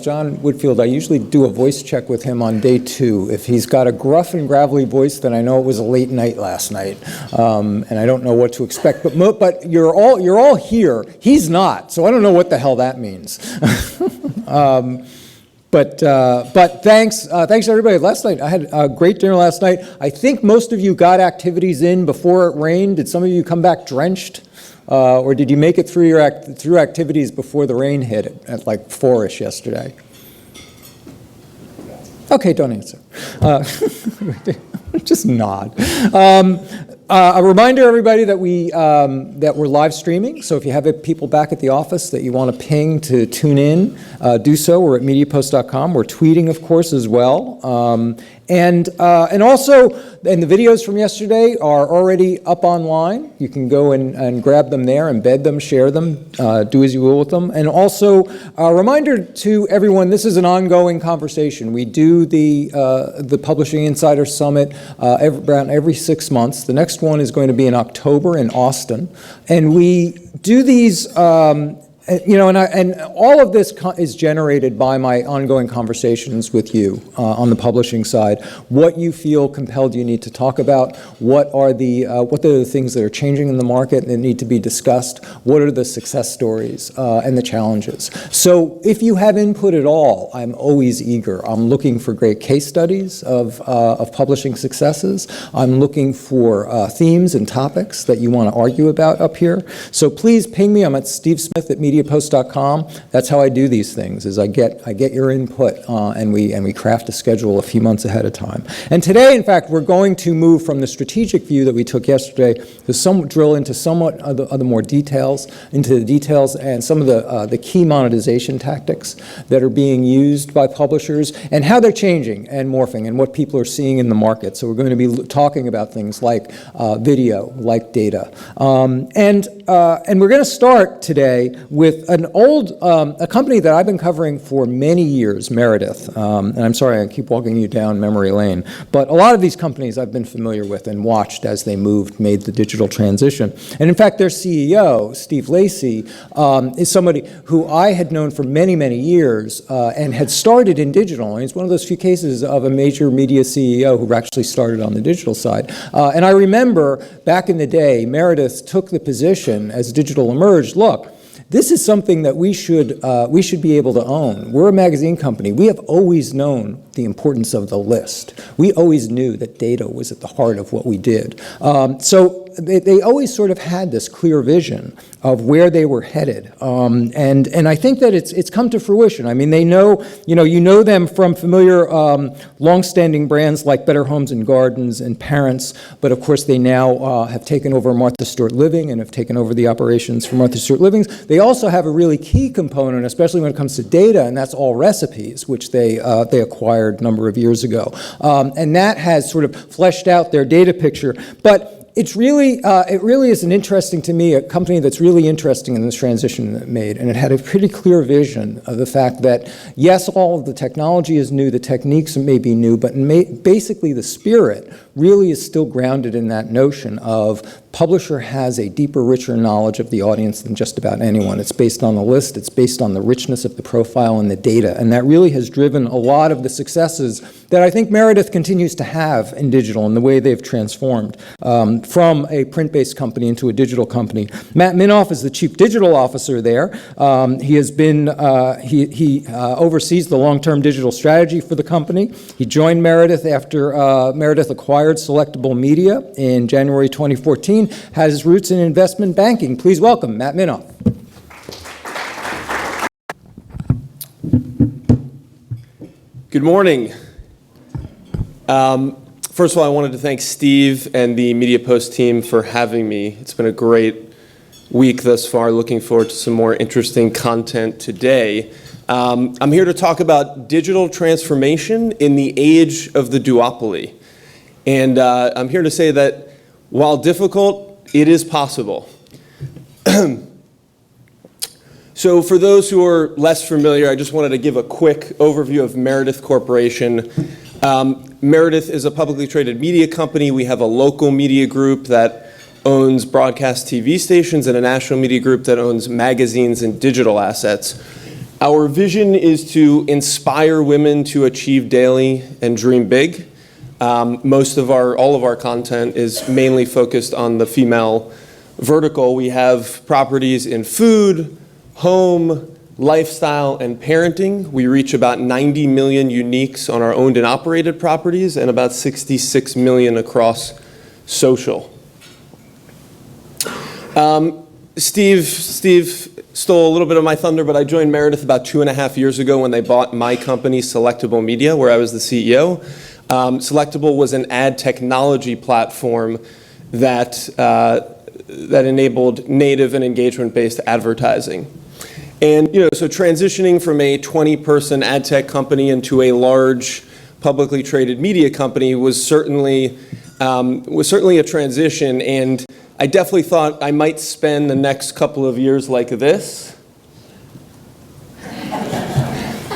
John Whitfield, I usually do a voice check with him on day 2. If he's got a gruff and gravelly voice, then I know it was a late night last night, and I don't know what to expect. But you're all here. He's not, so I don't know what the hell that means. But thanks everybody. Last night, I had a great dinner last night. I think most of you got activities in before it rained. Did some of you come back drenched? Or did you make it through through activities before the rain hit at like 4-ish yesterday? Okay, don't answer. Just nod. A reminder, everybody, that we're live streaming. So if you have people back at the office that you want to ping to tune in, do so. We're at MediaPost.com. We're tweeting, of course, as well. And also, the videos from yesterday are already up online. You can go and grab them there, embed them, share them, do as you will with them. And also, a reminder to everyone, this is an ongoing conversation. We do the Publishing Insider Summit around every 6 months. The next one is going to be in October in Austin. And we do these and all of this is generated by my ongoing conversations with you on the publishing side. What you feel compelled you need to talk about. What are the things that are changing in the market that need to be discussed? What are the success stories and the challenges? So if you have input at all, I'm always eager. I'm looking for great case studies of publishing successes. I'm looking for themes and topics that you want to argue about up here. So please ping me. I'm at stevesmith@MediaPost.com. That's how I do these things, is I get your input and we craft a schedule a few months ahead of time. And today, in fact, we're going to move from the strategic view that we took yesterday to drill into somewhat of the more details, into the details and some of the key monetization tactics that are being used by publishers and how they're changing and morphing and what people are seeing in the market. So we're going to be talking about things like video, like data. And we're going to start today with a company that I've been covering for many years, Meredith. And I'm sorry, I keep walking you down memory lane. But a lot of these companies I've been familiar with and watched as they made the digital transition. And in fact, their CEO, Steve Lacy, is somebody who I had known for many, many years and had started in digital. And it's one of those few cases of a major media CEO who actually started on the digital side. And I remember back in the day, Meredith took the position as digital emerged, look, this is something that we should be able to own. We're a magazine company. We have always known the importance of the list. We always knew that data was at the heart of what we did. So they always sort of had this clear vision of where they were headed. And I think that it's come to fruition. I mean, they know, you know them from familiar long-standing brands like Better Homes and Gardens and Parents, but of course they now have taken over Martha Stewart Living and have taken over the operations for Martha Stewart Living. They also have a really key component, especially when it comes to data, and that's All Recipes, which they acquired a number of years ago. And that has sort of fleshed out their data picture. But it really is an interesting, to me, a company that's really interesting in this transition that it made. And it had a pretty clear vision of the fact that, yes, all of the technology is new, the techniques may be new, but basically the spirit really is still grounded in that notion of publisher has a deeper, richer knowledge of the audience than just about anyone. It's based on the list, it's based on the richness of the profile and the data, and that really has driven a lot of the successes that I think Meredith continues to have in digital and the way they've transformed from a print-based company into a digital company. Matt Minoff is the Chief Digital Officer there. He has been, he oversees the long-term digital strategy for the company. He joined Meredith after Meredith acquired Selectable Media in January 2014, has his roots in investment banking. Please welcome Matt Minoff. Good morning. First of all, I wanted to thank Steve and the MediaPost team for having me. It's been a great week thus far. Looking forward to some more interesting content today. I'm here to talk about digital transformation in the age of the duopoly. And I'm here to say that while difficult, it is possible. So for those who are less familiar, I just wanted to give a quick overview of Meredith Corporation. Meredith is a publicly traded media company. We have a local media group that owns broadcast TV stations and a national media group that owns magazines and digital assets. Our vision is to inspire women to achieve daily and dream big. All of our content is mainly focused on the female vertical. We have properties in food, home, lifestyle, and parenting. We reach about 90 million uniques on our owned and operated properties and about 66 million across social. Steve stole a little bit of my thunder, but I joined Meredith about 2.5 years ago when they bought my company, Selectable Media, where I was the CEO. Selectable was an ad technology platform that enabled native and engagement-based advertising. And so transitioning from a 20-person ad tech company into a large publicly traded media company was certainly a transition, and I definitely thought I might spend the next couple of years like this.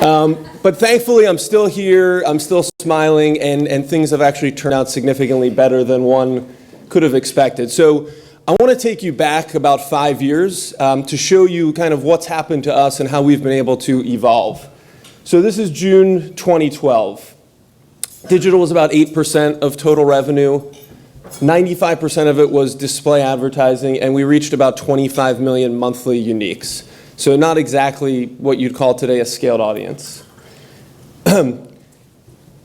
But thankfully, I'm still here, I'm still smiling, and things have actually turned out significantly better than one could have expected. So I want to take you back about 5 years to show you kind of what's happened to us and how we've been able to evolve. So this is June 2012. Digital was about 8% of total revenue. 95% of it was display advertising, and we reached about 25 million monthly uniques. So not exactly what you'd call today a scaled audience.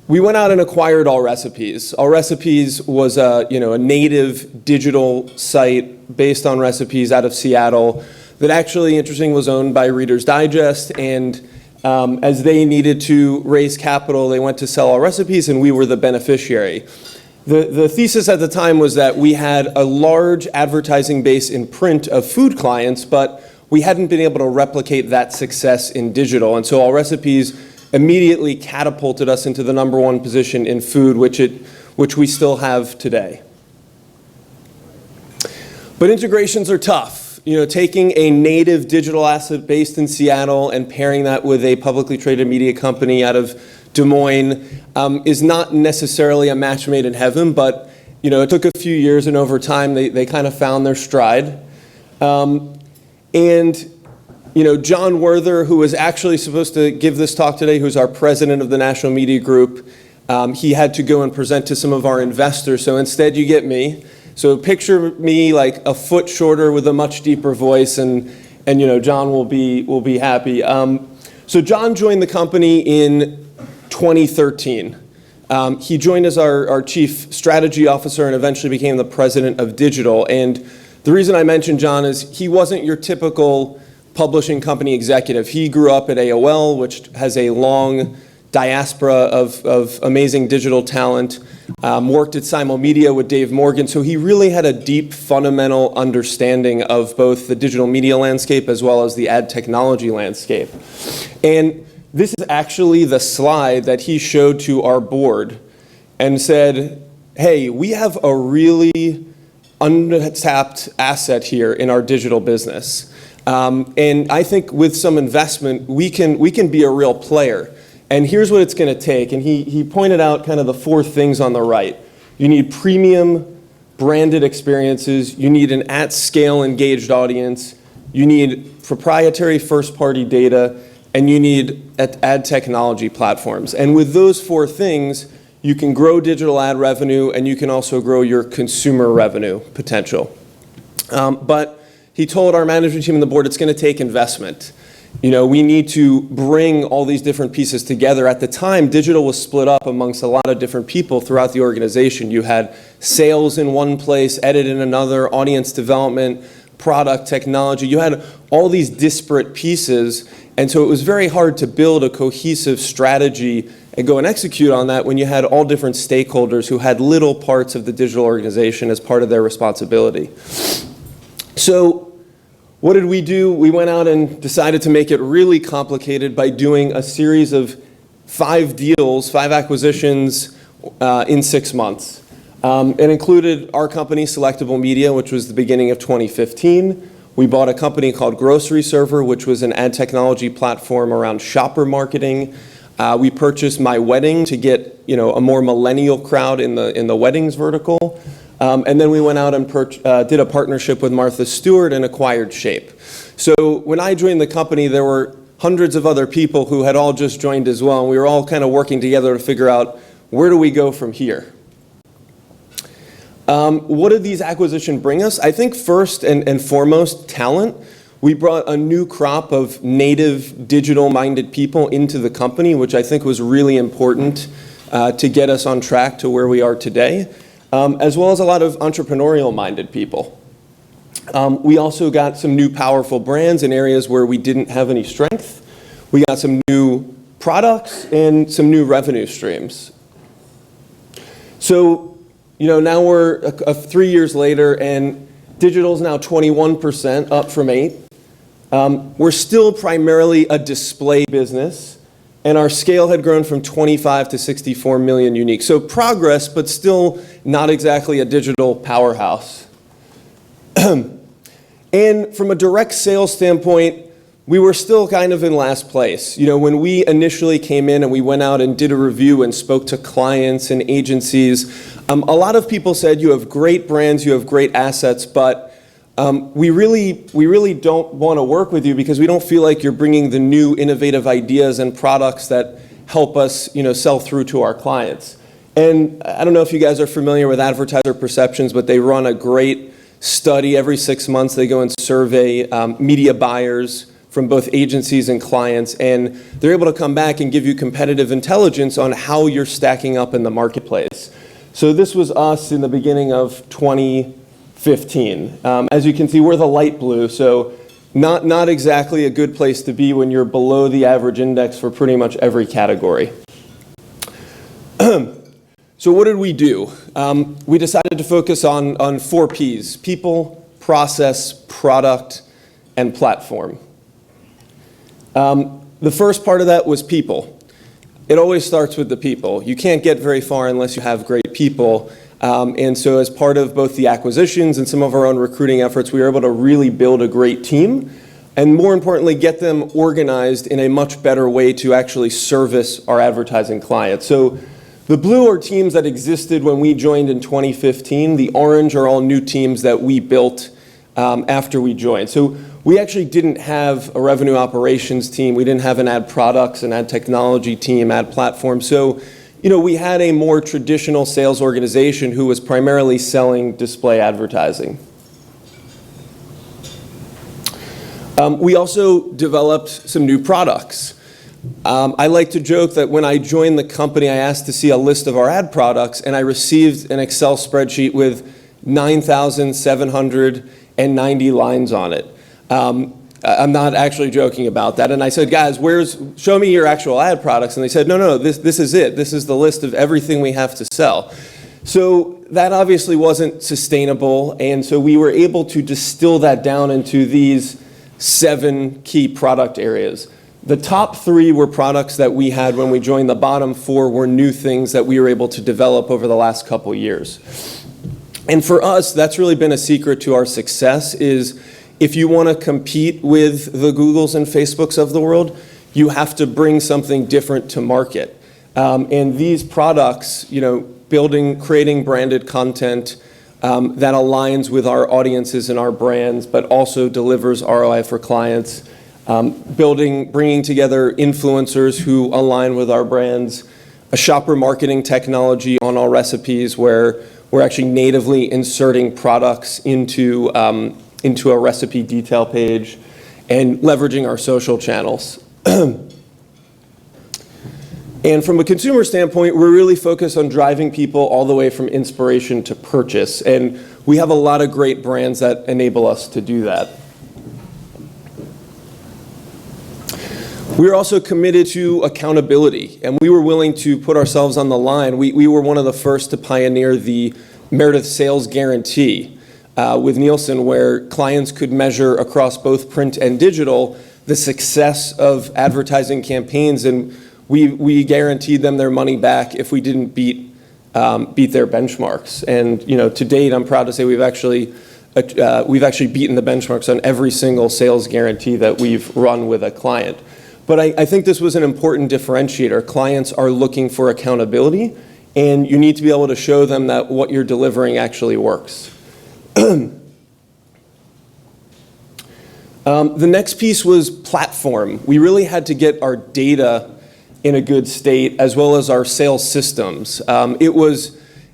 We went out and acquired All Recipes. All Recipes was a native digital site based on recipes out of Seattle that actually, interesting, was owned by Reader's Digest, and as they needed to raise capital, they went to sell All Recipes, and we were the beneficiary. The thesis at the time was that we had a large advertising base in print of food clients, but we hadn't been able to replicate that success in digital. And so All Recipes immediately catapulted us into the #1 position in food, which we still have today. But integrations are tough. Taking a native digital asset based in Seattle and pairing that with a publicly traded media company out of Des Moines is not necessarily a match made in heaven, but it took a few years, and over time they kind of found their stride. John Werther, who was actually supposed to give this talk today, who's our president of the National Media Group, he had to go and present to some of our investors, so instead you get me. So picture me like a foot shorter with a much deeper voice, and John will be happy. So John joined the company in 2013. He joined as our chief strategy officer and eventually became the president of digital. And the reason I mention John is he wasn't your typical publishing company executive. He grew up at AOL, which has a long diaspora of amazing digital talent, worked at Simulmedia with Dave Morgan. So he really had a deep fundamental understanding of both the digital media landscape as well as the ad technology landscape. And this is actually the slide that he showed to our board and said, hey, we have a really untapped asset here in our digital business. And I think with some investment, we can be a real player. And here's what it's going to take. And he pointed out kind of the 4 things on the right. You need premium branded experiences. You need an at-scale engaged audience. You need proprietary first-party data. And you need ad technology platforms. And with those 4 things, you can grow digital ad revenue, and you can also grow your consumer revenue potential. But he told our management team and the board it's going to take investment. We need to bring all these different pieces together. At the time, digital was split up amongst a lot of different people throughout the organization. You had sales in one place, edit in another, audience development, product, technology. You had all these disparate pieces, and so it was very hard to build a cohesive strategy and go and execute on that when you had all different stakeholders who had little parts of the digital organization as part of their responsibility. So what did we do? We went out and decided to make it really complicated by doing a series of 5 deals, 5 acquisitions in 6 months. It included our company, Selectable Media, which was the beginning of 2015. We bought a company called Grocery Server, which was an ad technology platform around shopper marketing. We purchased My Wedding to get a more millennial crowd in the weddings vertical. And then we went out and did a partnership with Martha Stewart and acquired Shape. So when I joined the company, there were hundreds of other people who had all just joined as well, and we were all kind of working together to figure out where do we go from here. What did these acquisitions bring us? I think first and foremost, talent. We brought a new crop of native digital-minded people into the company, which I think was really important to get us on track to where we are today, as well as a lot of entrepreneurial-minded people. We also got some new powerful brands in areas where we didn't have any strength. We got some new products and some new revenue streams. So, now we're 3 years later, and digital is now 21%, up from 8%. We're still primarily a display business, and our scale had grown from 25 to 64 million unique. So progress, but still not exactly a digital powerhouse. And from a direct sales standpoint, we were still kind of in last place. When we initially came in and we went out and did a review and spoke to clients and agencies, a lot of people said, you have great brands, you have great assets, but we really don't want to work with you because we don't feel like you're bringing the new innovative ideas and products that help us, sell through to our clients. And I don't know if you guys are familiar with advertiser perceptions, but they run a great study every 6 months. They go and survey media buyers from both agencies and clients, and they're able to come back and give you competitive intelligence on how you're stacking up in the marketplace. So this was us in the beginning of 2015. As you can see, we're the light blue, so not exactly a good place to be when you're below the average index for pretty much every category. So what did we do? We decided to focus on 4 Ps: people, process, product, and platform. The first part of that was people. It always starts with the people. You can't get very far unless you have great people. And so as part of both the acquisitions and some of our own recruiting efforts, we were able to really build a great team, and more importantly, get them organized in a much better way to actually service our advertising clients. So the blue are teams that existed when we joined in 2015. The orange are all new teams that we built after we joined. So we actually didn't have a revenue operations team. We didn't have an ad products, an ad technology team, ad platform. So, we had a more traditional sales organization who was primarily selling display advertising. We also developed some new products. I like to joke that when I joined the company, I asked to see a list of our ad products, and I received an Excel spreadsheet with 9,790 lines on it. I'm not actually joking about that. And I said, guys, show me your actual ad products. And they said, no, this is it. This is the list of everything we have to sell. So that obviously wasn't sustainable. And so we were able to distill that down into these 7 key product areas. The top 3 were products that we had when we joined. The bottom 4 were new things that we were able to develop over the last couple years. And for us, that's really been a secret to our success is if you want to compete with the Googles and Facebooks of the world, you have to bring something different to market. And these products, creating branded content that aligns with our audiences and our brands, but also delivers ROI for clients, bringing together influencers who align with our brands, a shopper marketing technology on all recipes where we're actually natively inserting products into a recipe detail page, and leveraging our social channels. And from a consumer standpoint, we're really focused on driving people all the way from inspiration to purchase. And we have a lot of great brands that enable us to do that. We're also committed to accountability, and we were willing to put ourselves on the line. We were one of the first to pioneer the Meredith Sales Guarantee with Nielsen, where clients could measure across both print and digital the success of advertising campaigns, and we guaranteed them their money back if we didn't beat their benchmarks. And to date, I'm proud to say we've actually beaten the benchmarks on every single sales guarantee that we've run with a client. But I think this was an important differentiator. Clients are looking for accountability, and you need to be able to show them that what you're delivering actually works. The next piece was platform. We really had to get our data in a good state, as well as our sales systems.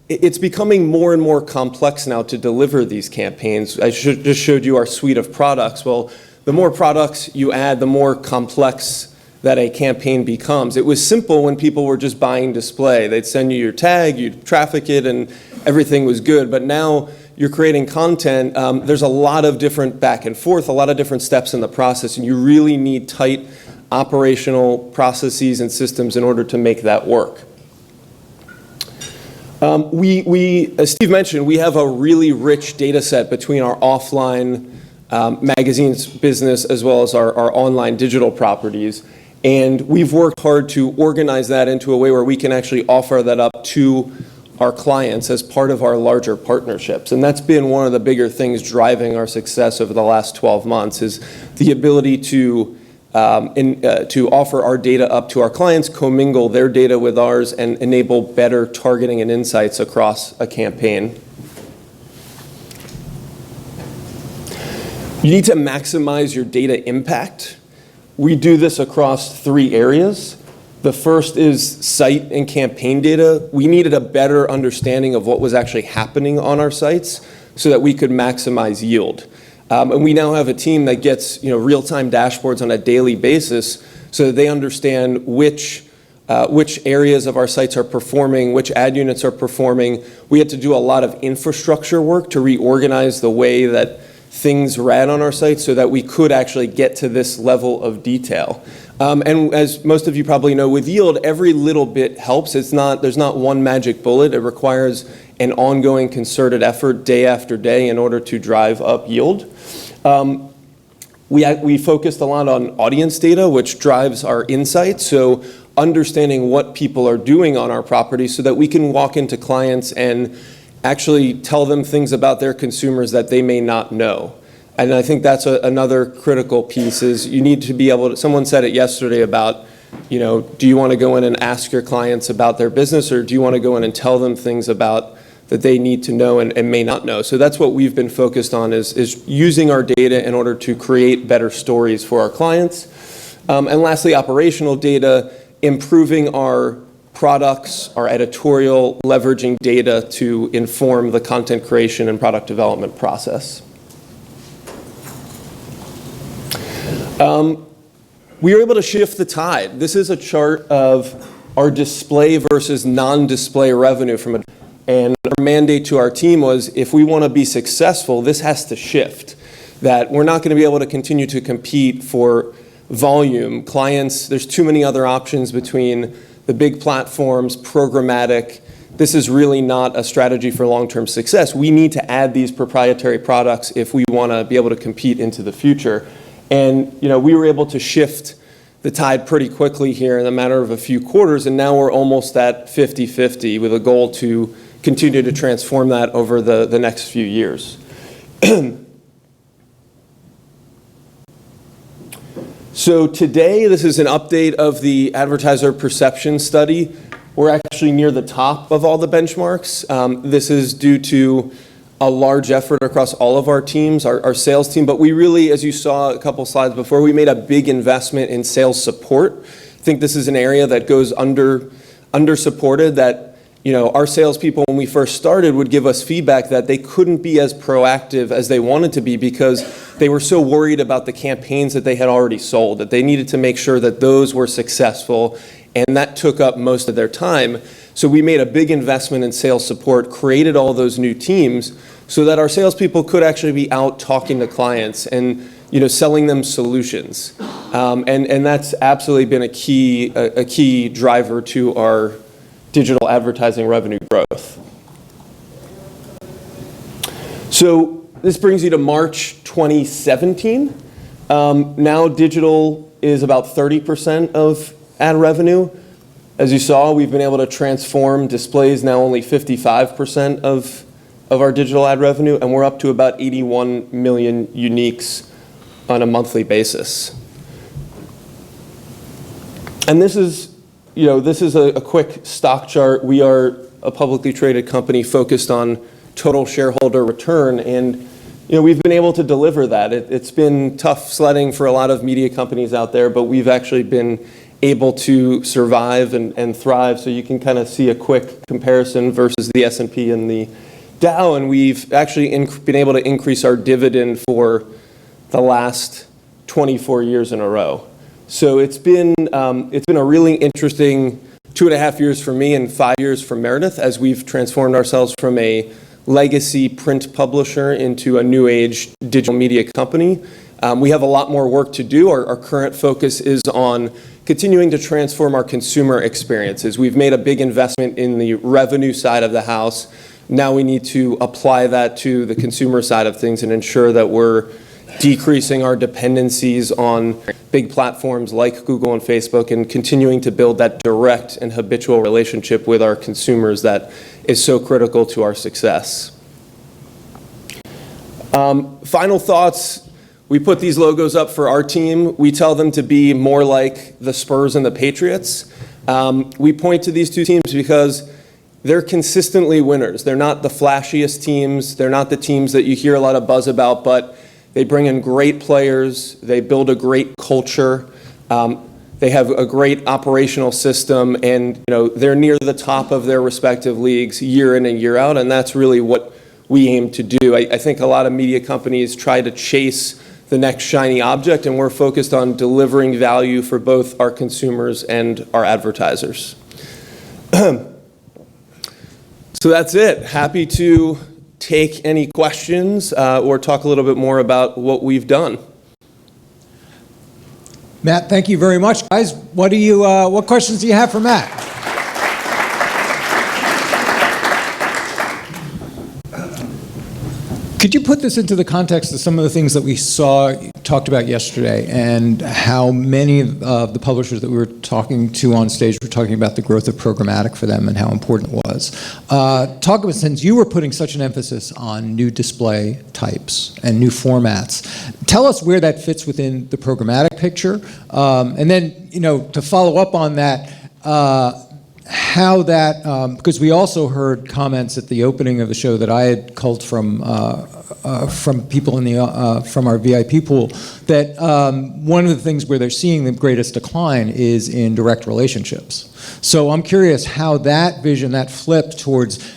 It's becoming more and more complex now to deliver these campaigns. I just showed you our suite of products. Well, the more products you add, the more complex that a campaign becomes. It was simple when people were just buying display. They'd send you your tag, you'd traffic it, and everything was good. But now you're creating content. There's a lot of different back and forth, a lot of different steps in the process, and you really need tight operational processes and systems in order to make that work. As Steve mentioned, we have a really rich data set between our offline magazines business as well as our online digital properties. And we've worked hard to organize that into a way where we can actually offer that up to our clients as part of our larger partnerships. And that's been one of the bigger things driving our success over the last 12 months is the ability to offer our data up to our clients, commingle their data with ours, and enable better targeting and insights across a campaign. You need to maximize your data impact. We do this across 3 areas. The first is site and campaign data. We needed a better understanding of what was actually happening on our sites so that we could maximize yield. And we now have a team that gets real-time dashboards on a daily basis so that they understand which areas of our sites are performing, which ad units are performing. We had to do a lot of infrastructure work to reorganize the way that things ran on our site so that we could actually get to this level of detail. And as most of you probably know, with yield, every little bit helps. There's not one magic bullet. It requires an ongoing concerted effort day after day in order to drive up yield. We focused a lot on audience data, which drives our insights. So understanding what people are doing on our property so that we can walk into clients and actually tell them things about their consumers that they may not know. And I think that's another critical piece is you need to be able to, someone said it yesterday about, do you want to go in and ask your clients about their business, or do you want to go in and tell them things about that they need to know and may not know? So that's what we've been focused on is using our data in order to create better stories for our clients. And lastly, operational data, improving our products, our editorial, leveraging data to inform the content creation and product development process. We were able to shift the tide. This is a chart of our display versus non-display revenue and our mandate to our team was if we want to be successful, this has to shift. That we're not going to be able to continue to compete for volume. Clients, there's too many other options between the big platforms, programmatic. This is really not a strategy for long-term success. We need to add these proprietary products if we want to be able to compete into the future. And we were able to shift the tide pretty quickly here in a matter of a few quarters, and now we're almost at 50-50 with a goal to continue to transform that over the next few years. So today, this is an update of the advertiser perception study. We're actually near the top of all the benchmarks. This is due to a large effort across all of our teams, our sales team, but we really, as you saw a couple slides before, we made a big investment in sales support. I think this is an area that goes under-supported, that our salespeople, when we first started, would give us feedback that they couldn't be as proactive as they wanted to be because they were so worried about the campaigns that they had already sold, that they needed to make sure that those were successful, and that took up most of their time. So we made a big investment in sales support, created all those new teams so that our salespeople could actually be out talking to clients and selling them solutions. And that's absolutely been a key driver to our digital advertising revenue growth. So this brings you to March 2017. Now digital is about 30% of ad revenue. As you saw, we've been able to transform displays, now only 55% of our digital ad revenue, and we're up to about 81 million uniques on a monthly basis. And this is a quick stock chart. We are a publicly traded company focused on total shareholder return, and we've been able to deliver that. It's been tough sledding for a lot of media companies out there, but we've actually been able to survive and thrive. So you can kind of see a quick comparison versus the S&P and the Dow, and we've actually been able to increase our dividend for the last 24 years in a row. So it's been a really interesting 2.5 years for me and 5 years for Meredith as we've transformed ourselves from a legacy print publisher into a new age digital media company. We have a lot more work to do. Our current focus is on continuing to transform our consumer experiences. We've made a big investment in the revenue side of the house. Now we need to apply that to the consumer side of things and ensure that we're decreasing our dependencies on big platforms like Google and Facebook and continuing to build that direct and habitual relationship with our consumers that is so critical to our success. Final thoughts. We put these logos up for our team. We tell them to be more like the Spurs and the Patriots. We point to these two teams because they're consistently winners. They're not the flashiest teams. They're not the teams that you hear a lot of buzz about, but they bring in great players. They build a great culture. They have a great operational system, and they're near the top of their respective leagues year in and year out, and that's really what we aim to do. I think a lot of media companies try to chase the next shiny object, and we're focused on delivering value for both our consumers and our advertisers. So that's it. Happy to take any questions or talk a little bit more about what we've done. Matt, thank you very much. Guys, what questions do you have for Matt? Could you put this into the context of some of the things that we talked about yesterday, and how many of the publishers that we were talking to on stage were talking about the growth of programmatic for them and how important it was. Talk about, since you were putting such an emphasis on new display types and new formats, tell us where that fits within the programmatic picture, and then to follow up on that, how that, because we also heard comments at the opening of the show that I had culled from people in the from our VIP pool, that one of the things where they're seeing the greatest decline is in direct relationships. So I'm curious how that vision, that flip towards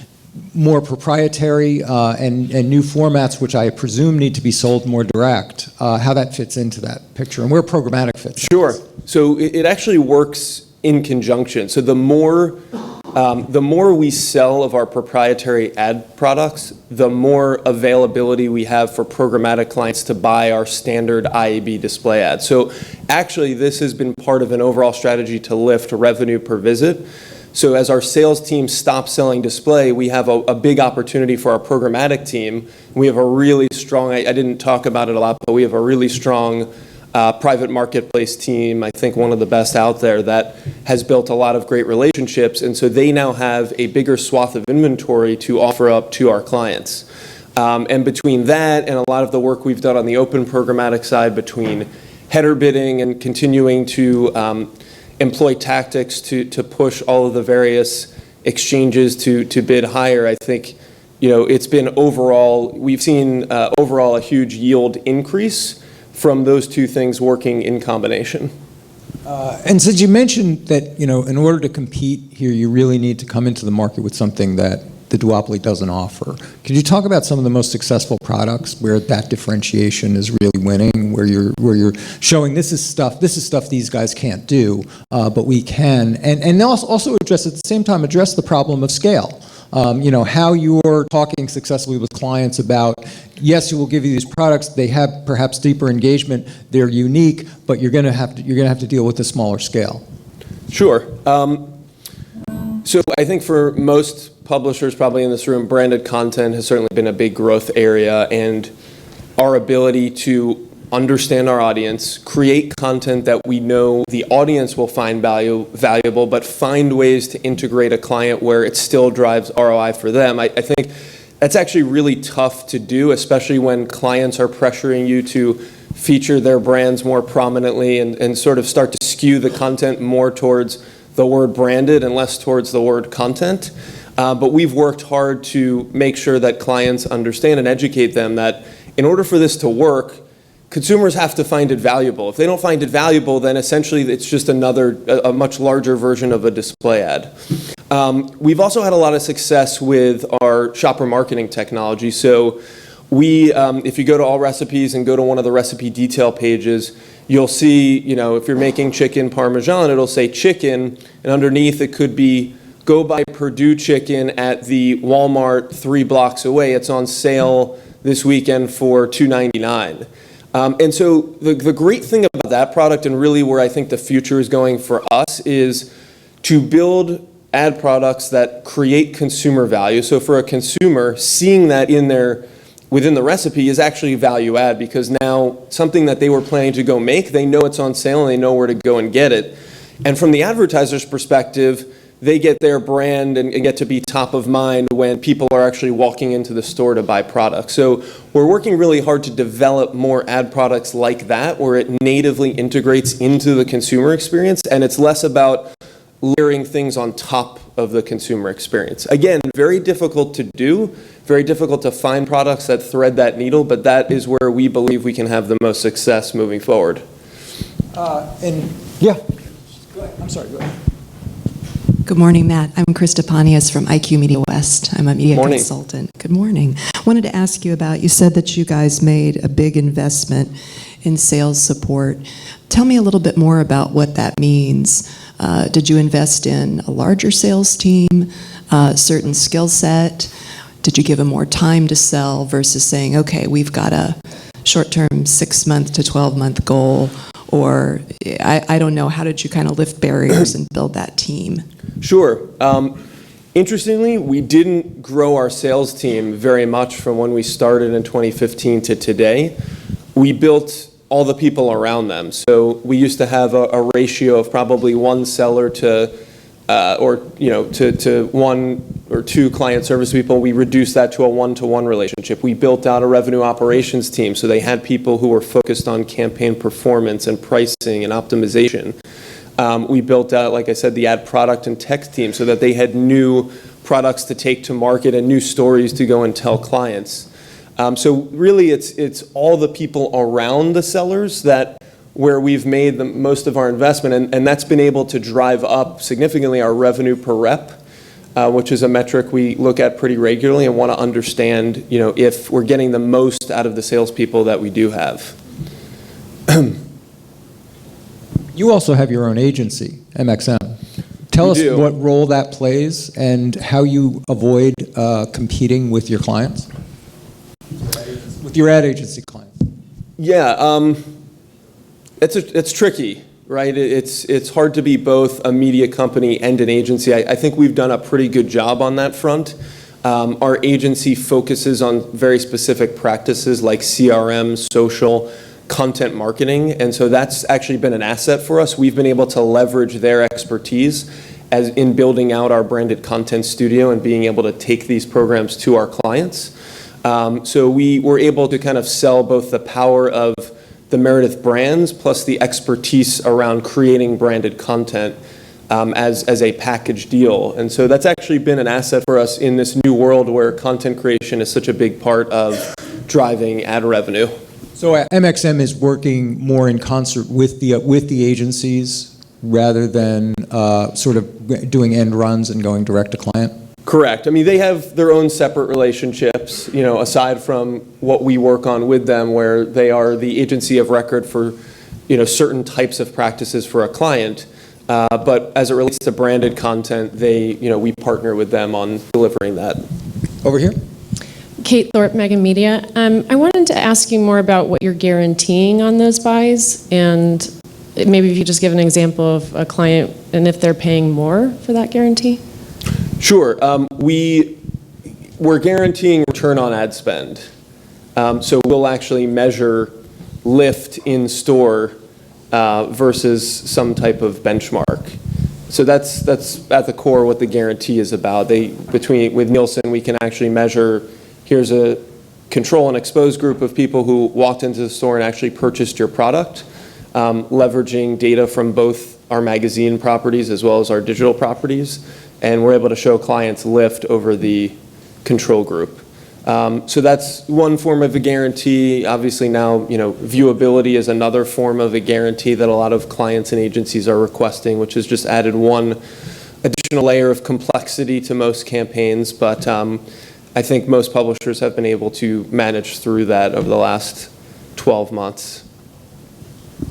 more proprietary and new formats, which I presume need to be sold more direct, how that fits into that picture and where programmatic fits. Sure. So it actually works in conjunction. So the more we sell of our proprietary ad products, the more availability we have for programmatic clients to buy our standard IAB display ads. So actually, this has been part of an overall strategy to lift revenue per visit. So as our sales team stops selling display, we have a big opportunity for our programmatic team. We have a really strong, I didn't talk about it a lot, but we have a really strong private marketplace team, I think one of the best out there, that has built a lot of great relationships, and so they now have a bigger swath of inventory to offer up to our clients. And between that and a lot of the work we've done on the open programmatic side, between header bidding and continuing to employ tactics to push all of the various exchanges to bid higher, I think it's been overall, we've seen overall a huge yield increase from those two things working in combination. And since you mentioned that, in order to compete here, you really need to come into the market with something that the duopoly doesn't offer. Could you talk about some of the most successful products where that differentiation is really winning, where you're showing this is stuff these guys can't do, but we can, and also address at the same time address the problem of scale. How you're talking successfully with clients about, yes, you will give you these products, they have perhaps deeper engagement, they're unique, but you're going to have to deal with a smaller scale. Sure. So I think for most publishers probably in this room, branded content has certainly been a big growth area, and our ability to understand our audience, create content that we know the audience will find valuable, but find ways to integrate a client where it still drives ROI for them. I think that's actually really tough to do, especially when clients are pressuring you to feature their brands more prominently and sort of start to skew the content more towards the word branded and less towards the word content. But we've worked hard to make sure that clients understand and educate them that in order for this to work, consumers have to find it valuable. If they don't find it valuable, then essentially it's just a much larger version of a display ad. We've also had a lot of success with our shopper marketing technology. So if you go to All Recipes and go to one of the recipe detail pages, you'll see, if you're making chicken parmesan, it'll say chicken, and underneath it could be go buy Purdue chicken at the Walmart 3 blocks away. It's on sale this weekend for $2.99. And so the great thing about that product, and really where I think the future is going for us, is to build ad products that create consumer value. So for a consumer, seeing that within the recipe is actually value add, because now something that they were planning to go make, they know it's on sale and they know where to go and get it. And from the advertiser's perspective, they get their brand and get to be top of mind when people are actually walking into the store to buy products. So we're working really hard to develop more ad products like that, where it natively integrates into the consumer experience, and it's less about layering things on top of the consumer experience. Again, very difficult to do, very difficult to find products that thread that needle, but that is where we believe we can have the most success moving forward. Yeah. Go ahead. I'm sorry, go ahead. Good morning, Matt. I'm Krista Pontius from IQ Media West. I'm a media Morning. consultant. Good morning. Wanted to ask you about, you said that you guys made a big investment in sales support. Tell me a little bit more about what that means. Did you invest in a larger sales team, a certain skill set? Did you give them more time to sell versus saying, okay, we've got a short-term 6-month to 12-month goal? Or I don't know, how did you kind of lift barriers and build that team? Sure. Interestingly, we didn't grow our sales team very much from when we started in 2015 to today. We built all the people around them. So we used to have a ratio of probably one seller to 1 or 2 client service people. We reduced that to a 1-to-1 relationship. We built out a revenue operations team, so they had people who were focused on campaign performance and pricing and optimization. We built out, like I said, the ad product and tech team so that they had new products to take to market and new stories to go and tell clients. So really it's all the people around the sellers where we've made the most of our investment, and that's been able to drive up significantly our revenue per rep, which is a metric we look at pretty regularly and want to understand, if we're getting the most out of the salespeople that we do have. You also have your own agency, MXM. Tell us what role that plays and how you avoid competing with your clients, with your ad agency clients. Yeah, it's tricky, right? It's hard to be both a media company and an agency. I think we've done a pretty good job on that front. Our agency focuses on very specific practices like CRM, social, content marketing, and so that's actually been an asset for us. We've been able to leverage their expertise in building out our branded content studio and being able to take these programs to our clients. So we were able to kind of sell both the power of the Meredith brands plus the expertise around creating branded content as a package deal. And so that's actually been an asset for us in this new world where content creation is such a big part of driving ad revenue. So MXM is working more in concert with the agencies rather than sort of doing end runs and going direct to client? Correct. I mean, they have their own separate relationships, aside from what we work on with them, where they are the agency of record for, certain types of practices for a client. But as it relates to branded content, we partner with them on delivering that. Over here. Kate Thorpe, Mega Media. I wanted to ask you more about what you're guaranteeing on those buys, and maybe if you just give an example of a client and if they're paying more for that guarantee. Sure. We're guaranteeing return on ad spend. So we'll actually measure lift in store versus some type of benchmark. So that's at the core what the guarantee is about. With Nielsen, we can actually measure, here's a control and expose group of people who walked into the store and actually purchased your product, leveraging data from both our magazine properties as well as our digital properties. And we're able to show clients lift over the control group. So that's one form of a guarantee. Obviously now, viewability is another form of a guarantee that a lot of clients and agencies are requesting, which has just added one additional layer of complexity to most campaigns. But I think most publishers have been able to manage through that over the last 12 months.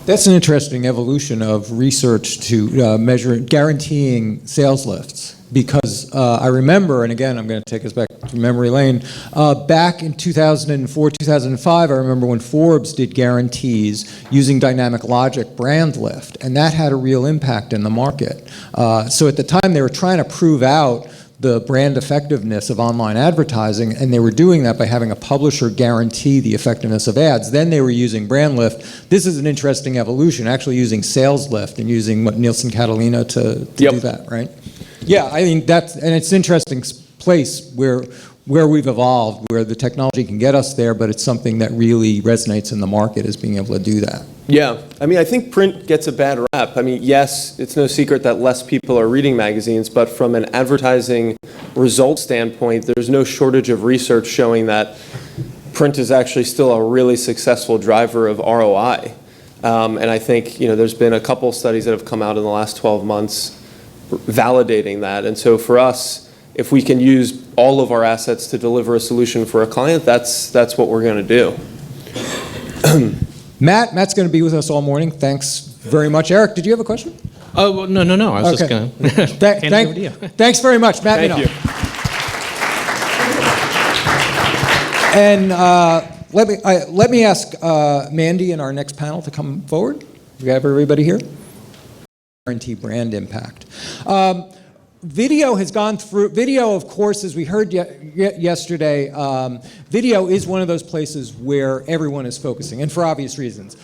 That's an interesting evolution of research to measure guaranteeing sales lifts. Because I remember, and again, I'm going to take us back to memory lane, back in 2004, 2005, I remember when Forbes did guarantees using dynamic logic brand lift, and that had a real impact in the market. So at the time, they were trying to prove out the brand effectiveness of online advertising, and they were doing that by having a publisher guarantee the effectiveness of ads. Then they were using brand lift. This is an interesting evolution, actually using sales lift and using what Nielsen Catalina to Yep. do that, right? Yeah, I mean, and it's an interesting place where we've evolved, where the technology can get us there, but it's something that really resonates in the market, is being able to do that. Yeah, I mean, I think print gets a bad rap. I mean, yes, it's no secret that less people are reading magazines, but from an advertising result standpoint, there's no shortage of research showing that print is actually still a really successful driver of ROI. And I think, there's been a couple studies that have come out in the last 12 months validating that. And so for us, if we can use all of our assets to deliver a solution for a client, that's what we're going to do. Matt's going to be with us all morning. Thanks very much. Eric, did you have a question? Oh, well, no. I was just going to hand it over to you. Thanks very much, Matt. Thank you. And let me ask Mandy and our next panel to come forward. We have everybody here. Guarantee brand impact. Video has gone through, video, of course, as we heard yesterday, video is one of those places where everyone is focusing, and for obvious reasons.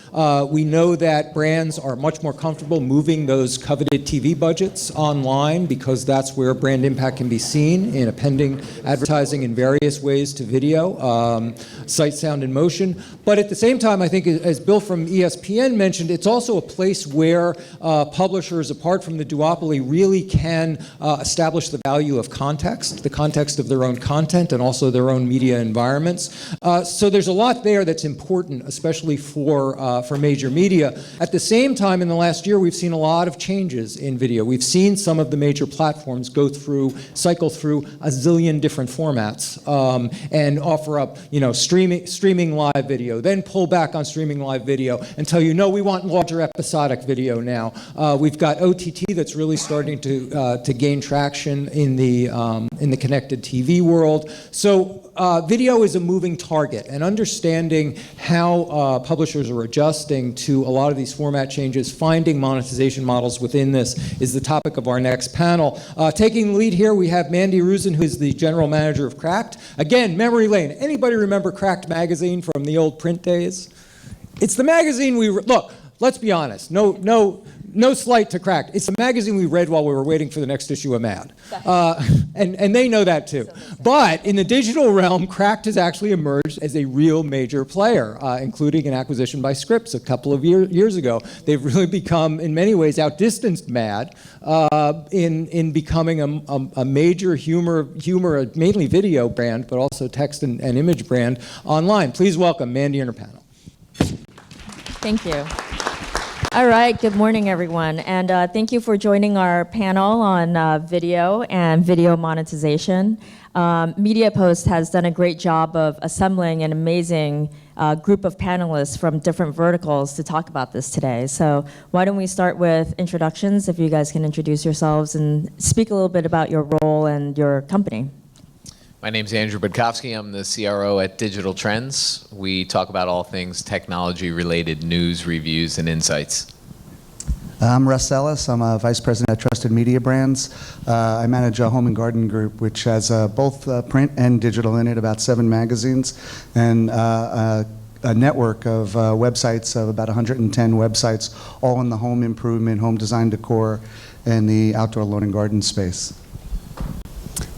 We know that brands are much more comfortable moving those coveted TV budgets online because that's where brand impact can be seen in appending advertising in various ways to video, sight, sound, and motion. But at the same time, I think, as Bill from ESPN mentioned, it's also a place where publishers, apart from the duopoly, really can establish the value of context, the context of their own content and also their own media environments. So there's a lot there that's important, especially for major media. At the same time, in the last year, we've seen a lot of changes in video. We've seen some of the major platforms cycle through a zillion different formats and offer up, streaming live video, then pull back on streaming live video and tell you, no, we want larger episodic video now. We've got OTT that's really starting to gain traction in the connected TV world. So video is a moving target, and understanding how publishers are adjusting to a lot of these format changes, finding monetization models within this, is the topic of our next panel. Taking the lead here, we have Mandy Rusin, who is the general manager of Cracked. Again, memory lane. Anybody remember Cracked magazine from the old print days? It's the magazine look, let's be honest. No slight to Cracked. It's a magazine we read while we were waiting for the next issue of Mad. And they know that too. But in the digital realm, Cracked has actually emerged as a real major player, including an acquisition by Scripps a couple of years ago. They've really become, in many ways, outdistanced Mad in becoming a major humor, mainly video brand, but also text and image brand online. Please welcome Mandy and her panel. Thank you. All right, good morning, everyone, and thank you for joining our panel on video and video monetization. MediaPost has done a great job of assembling an amazing group of panelists from different verticals to talk about this today. So why don't we start with introductions, if you guys can introduce yourselves and speak a little bit about your role and your company. My name's Andrew Budkowski. I'm the CRO at Digital Trends. We talk about all things technology-related news, reviews, and insights. I'm Russ Ellis. I'm a Vice President at Trusted Media Brands. I manage a home and garden group, which has both print and digital in it, about 7 magazines, and a network of websites, of about 110 websites, all in the home improvement, home design decor, and the outdoor lawn and garden space.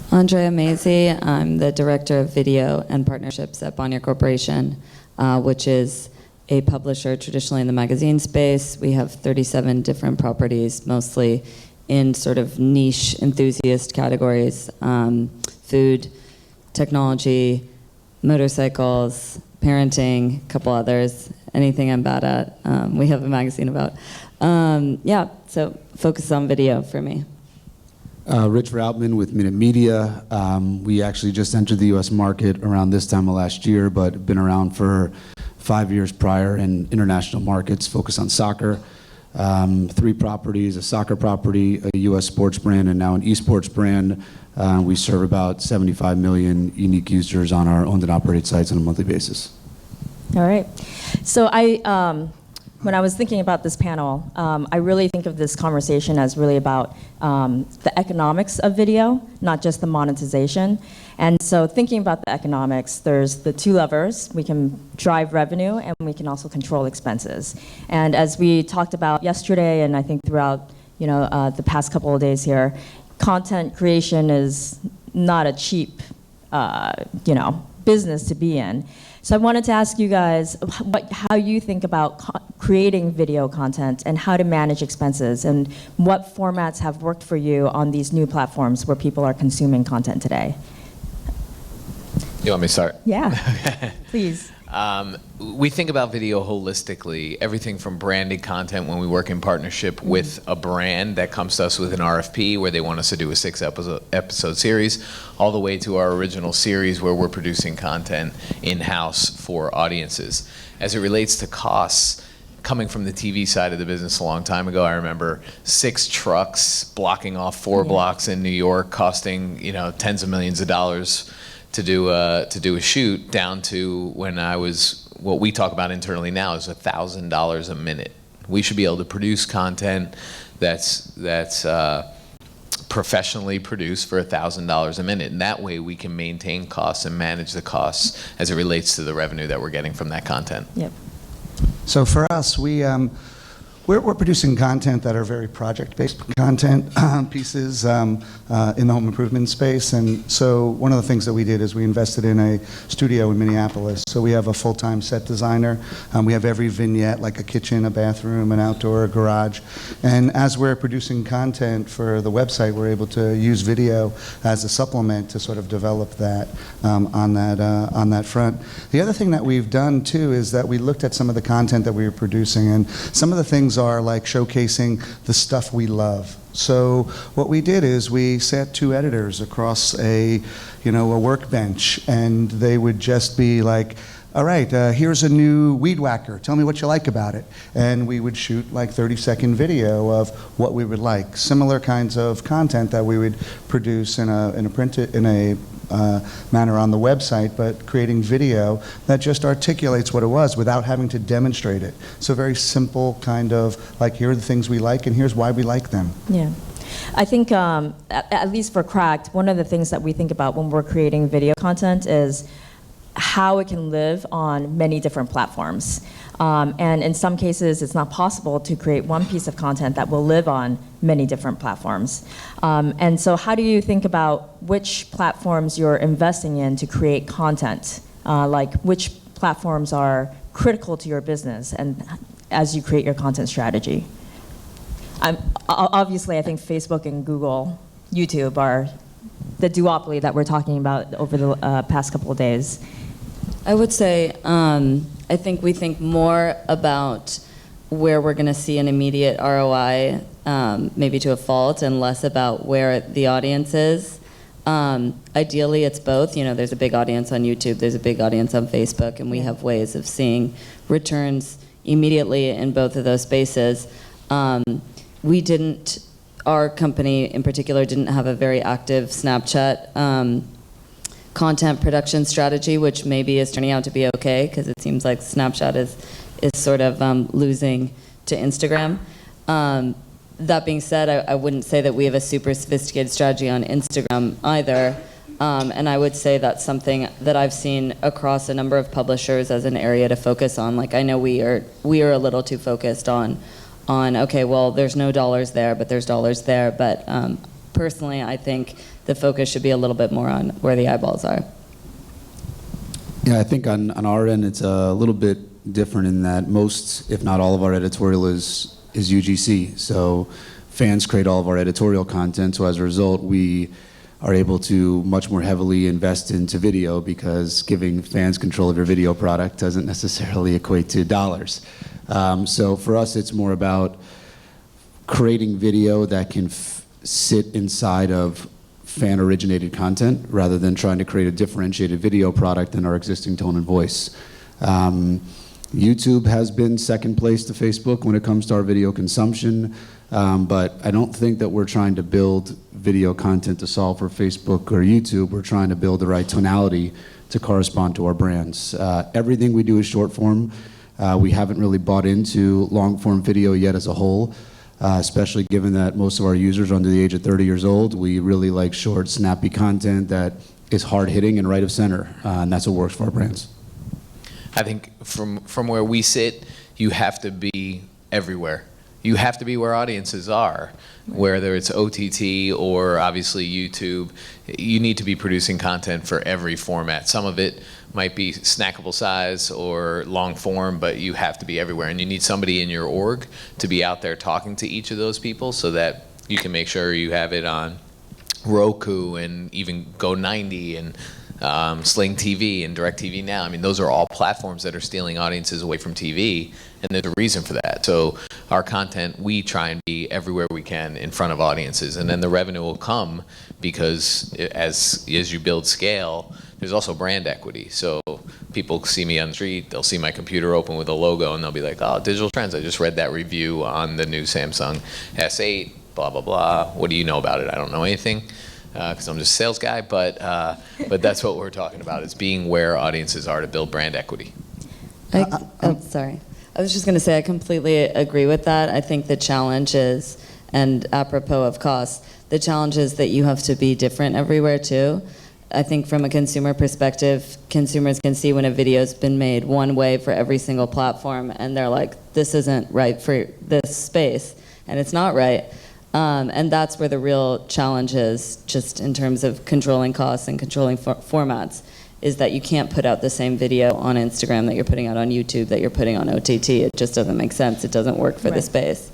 Andrea Mazie, I'm the Director of Video and Partnerships at Bonnier Corporation, which is a publisher traditionally in the magazine space. We have 37 different properties, mostly in sort of niche enthusiast categories, food, technology, motorcycles, parenting, a couple others, anything I'm bad at, we have a magazine about. Yeah, so focus on video for me. Rich Routman with Minute Media. We actually just entered the U.S. market around this time of last year, but been around for 5 years prior in international markets, focused on soccer. 3 properties, a soccer property, a U.S. sports brand, and now an esports brand. We serve about 75 million unique users on our owned and operated sites on a monthly basis. All right. So when I was thinking about this panel, I really think of this conversation as really about the economics of video, not just the monetization. And so thinking about the economics, there's the 2 levers. We can drive revenue, and we can also control expenses. And as we talked about yesterday, and I think throughout the past couple of days here, content creation is not a cheap business to be in. So I wanted to ask you guys how you think about creating video content and how to manage expenses, and what formats have worked for you on these new platforms where people are consuming content today. You want me to start? Yeah, please. We think about video holistically, everything from branded content when we work in partnership with a brand that comes to us with an RFP where they want us to do a 6-episode series, all the way to our original series where we're producing content in-house for audiences. As it relates to costs, coming from the TV side of the business a long time ago, I remember 6 trucks blocking off 4 blocks in New York costing tens of millions of dollars to do a shoot, down to when I was, what we talk about internally now is $1,000 a minute. We should be able to produce content that's professionally produced for $1,000 a minute, and that way we can maintain costs and manage the costs as it relates to the revenue that we're getting from that content. Yep. So for us, we're producing content that are very project-based content pieces in the home improvement space. And so one of the things that we did is we invested in a studio in Minneapolis. So we have a full-time set designer. We have every vignette, like a kitchen, a bathroom, an outdoor, a garage. And as we're producing content for the website, we're able to use video as a supplement to sort of develop that on that front. The other thing that we've done too is that we looked at some of the content that we were producing, and some of the things are like showcasing the stuff we love. So what we did is we sat 2 editors across a workbench, and they would just be like, all right, here's a new weed whacker. Tell me what you like about it. And we would shoot like 30-second video of what we would like. Similar kinds of content that we would produce in a manner on the website, but creating video that just articulates what it was without having to demonstrate it. So very simple kind of like, here are the things we like and here's why we like them. Yeah. I think, at least for Cracked, one of the things that we think about when we're creating video content is how it can live on many different platforms. And in some cases, it's not possible to create one piece of content that will live on many different platforms. And so how do you think about which platforms you're investing in to create content? Like which platforms are critical to your business and as you create your content strategy? Obviously, I think Facebook and Google, YouTube are the duopoly that we're talking about over the past couple of days. I would say, I think we think more about where we're going to see an immediate ROI, maybe to a fault, and less about where the audience is. Ideally, it's both. There's a big audience on YouTube, there's a big audience on Facebook, and we have ways of seeing returns immediately in both of those spaces. Our company in particular didn't have a very active Snapchat content production strategy, which maybe is turning out to be okay, because it seems like Snapchat is sort of losing to Instagram. That being said, I wouldn't say that we have a super sophisticated strategy on Instagram either. And I would say that's something that I've seen across a number of publishers as an area to focus on. Like, I know we are a little too focused on okay, well, there's no dollars there, but there's dollars there. But personally, I think the focus should be a little bit more on where the eyeballs are. Yeah, I think on our end, it's a little bit different in that most, if not all of our editorial is UGC. So fans create all of our editorial content. So as a result, we are able to much more heavily invest into video, because giving fans control of your video product doesn't necessarily equate to dollars. So for us, it's more about creating video that can sit inside of fan-originated content rather than trying to create a differentiated video product in our existing tone and voice. YouTube has been second place to Facebook when it comes to our video consumption, but I don't think that we're trying to build video content to solve for Facebook or YouTube. We're trying to build the right tonality to correspond to our brands. Everything we do is short form. We haven't really bought into long form video yet as a whole, especially given that most of our users are under the age of 30 years old. We really like short, snappy content that is hard hitting and right of center, and that's what works for our brands. I think from where we sit, you have to be everywhere. You have to be where audiences are, whether it's OTT or obviously YouTube. You need to be producing content for every format. Some of it might be snackable size or long form, but you have to be everywhere. And you need somebody in your org to be out there talking to each of those people so that you can make sure you have it on Roku and even Go 90 and Sling TV and DirecTV Now. I mean, those are all platforms that are stealing audiences away from TV, and there's a reason for that. So our content, we try and be everywhere we can in front of audiences, and then the revenue will come because as you build scale, there's also brand equity. So people see me on the street, they'll see my computer open with a logo, and they'll be like, oh, Digital Trends, I just read that review on the new Samsung S8, blah, blah, blah. What do you know about it? I don't know anything, because I'm just a sales guy, but that's what we're talking about, is being where audiences are to build brand equity. Sorry. I was just going to say I completely agree with that. I think the challenge is, and apropos of cost, the challenge is that you have to be different everywhere too. I think from a consumer perspective, consumers can see when a video's been made one way for every single platform, and they're like, this isn't right for this space, and it's not right. And that's where the real challenge is, just in terms of controlling costs and controlling formats, is that you can't put out the same video on Instagram that you're putting out on YouTube that you're putting on OTT. It just doesn't make sense. It doesn't work for the space.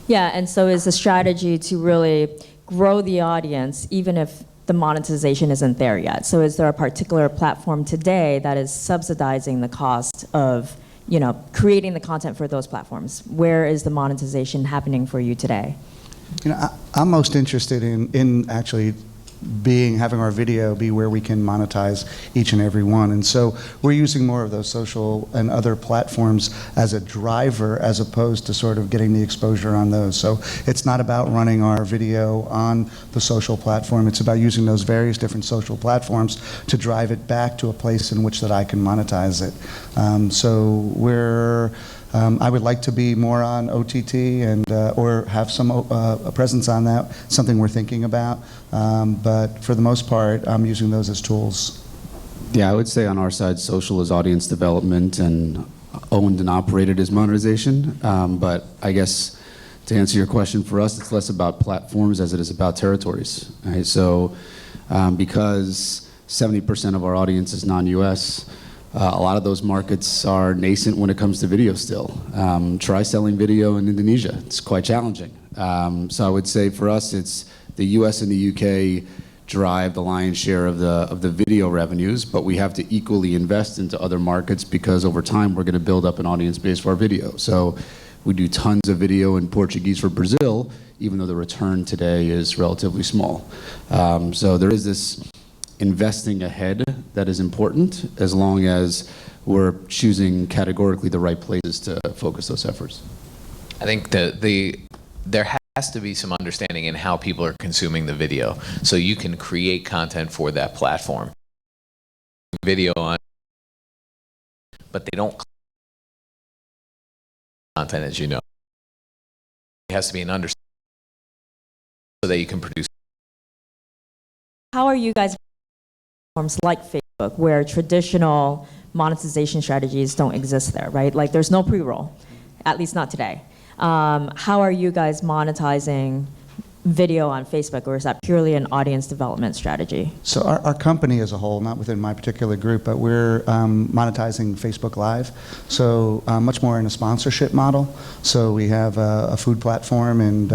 Yeah, and so is the strategy to really grow the audience, even if the monetization isn't there yet? So is there a particular platform today that is subsidizing the cost of, creating the content for those platforms? Where is the monetization happening for you today? I'm most interested in actually having our video be where we can monetize each and every one. And so we're using more of those social and other platforms as a driver, as opposed to sort of getting the exposure on those. So it's not about running our video on the social platform. It's about using those various different social platforms to drive it back to a place in which that I can monetize it. I would like to be more on OTT and or have some a presence on that, something we're thinking about. But for the most part, I'm using those as tools. Yeah, I would say on our side, social is audience development and owned and operated is monetization. But I guess to answer your question, for us, it's less about platforms as it is about territories. Right? So because 70% of our audience is non-US, a lot of those markets are nascent when it comes to video still. Try selling video in Indonesia. It's quite challenging. So I would say for us, it's the US and the UK drive the lion's share of the video revenues, but we have to equally invest into other markets because over time we're going to build up an audience base for our video. So we do tons of video in Portuguese for Brazil, even though the return today is relatively small. So there is this investing ahead that is important, as long as we're choosing categorically the right places to focus those efforts. I think there has to be some understanding in how people are consuming the video, so you can create content for that platform. Video on, but they don't content, as you know. It has to be an understanding so that you can produce. How are you guys platforms like Facebook, where traditional monetization strategies don't exist there, right? Like there's no pre-roll, at least not today. How are you guys monetizing video on Facebook, or is that purely an audience development strategy? So our company as a whole, not within my particular group, but we're monetizing Facebook Live, so much more in a sponsorship model. So we have a food platform, and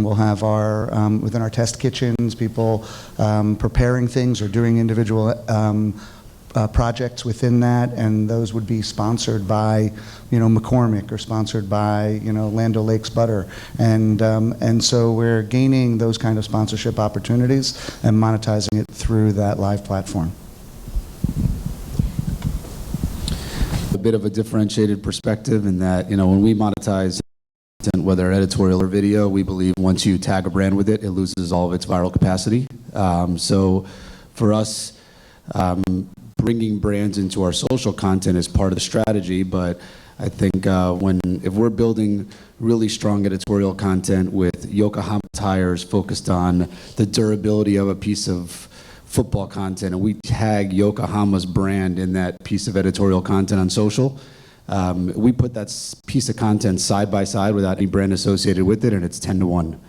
we'll have our within our test kitchens, people preparing things or doing individual projects within that, and those would be sponsored by, McCormick, or sponsored by, Land O'Lakes Butter, and so we're gaining those kind of sponsorship opportunities and monetizing it through that live platform. A bit of a differentiated perspective in that, when we monetize, whether editorial or video, we believe once you tag a brand with it, it loses all of its viral capacity. So for us, bringing brands into our social content is part of the strategy, but I think if we're building really strong editorial content with Yokohama tires focused on the durability of a piece of football content, and we tag Yokohama's brand in that piece of editorial content on social, we put that piece of content side by side without any brand associated with it, and it's 10 to 1.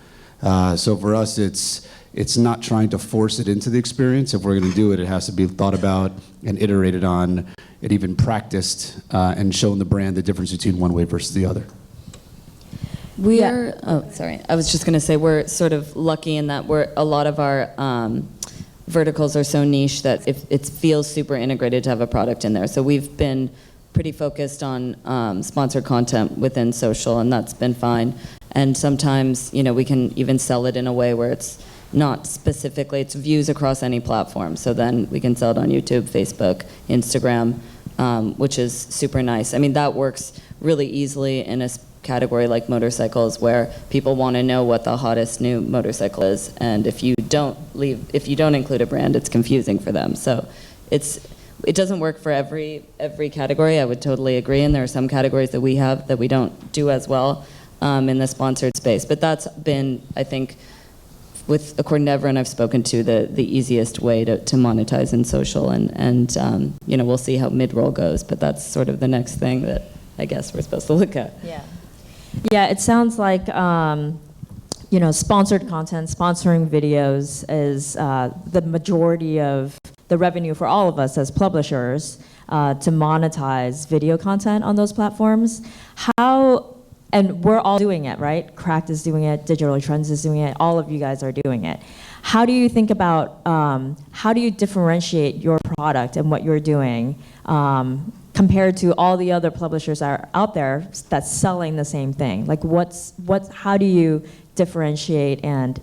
So for us, it's not trying to force it into the experience. If we're going to do it, it has to be thought about and iterated on, and even practiced, and shown the brand the difference between one way versus the other. I was just going to say we're sort of lucky in that a lot of our verticals are so niche that it feels super integrated to have a product in there. So we've been pretty focused on sponsored content within social, and that's been fine. And sometimes, we can even sell it in a way where it's not specifically, it's views across any platform. So then we can sell it on YouTube, Facebook, Instagram, which is super nice. I mean, that works really easily in a category like motorcycles, where people want to know what the hottest new motorcycle is, and if you don't include a brand, it's confusing for them. So it doesn't work for every category. I would totally agree, and there are some categories that we have that we don't do as well in the sponsored space. But that's been, I think, according to everyone I've spoken to, the easiest way to monetize in social, and we'll see how mid-roll goes, but that's sort of the next thing that I guess we're supposed to look at. Yeah, it sounds like sponsored content, sponsoring videos is the majority of the revenue for all of us as publishers to monetize video content on those platforms. And we're all doing it, right? Cracked is doing it, Digital Trends is doing it, all of you guys are doing it. How do you think about, how do you differentiate your product and what you're doing compared to all the other publishers that are out there that's selling the same thing? Like how do you differentiate and,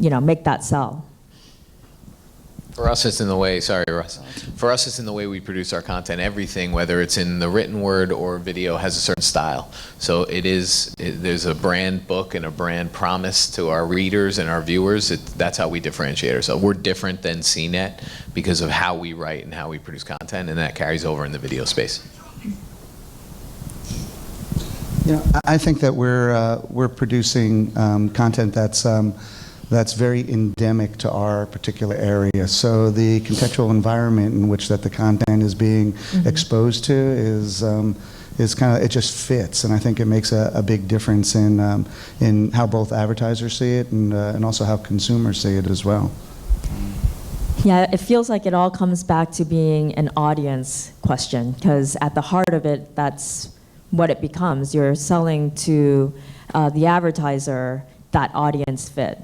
make that sell? For us, it's in the way, sorry, Russ. For us, it's in the way we produce our content. Everything, whether it's in the written word or video, has a certain style. So there's a brand book and a brand promise to our readers and our viewers. That's how we differentiate ourselves. We're different than CNET because of how we write and how we produce content, and that carries over in the video space. I think that we're producing content that's very endemic to our particular area. So the contextual environment in which that the content is being exposed to is kind of, it just fits, and I think it makes a big difference in how both advertisers see it and also how consumers see it as well. Yeah, it feels like it all comes back to being an audience question, because at the heart of it, that's what it becomes. You're selling to the advertiser that audience fit,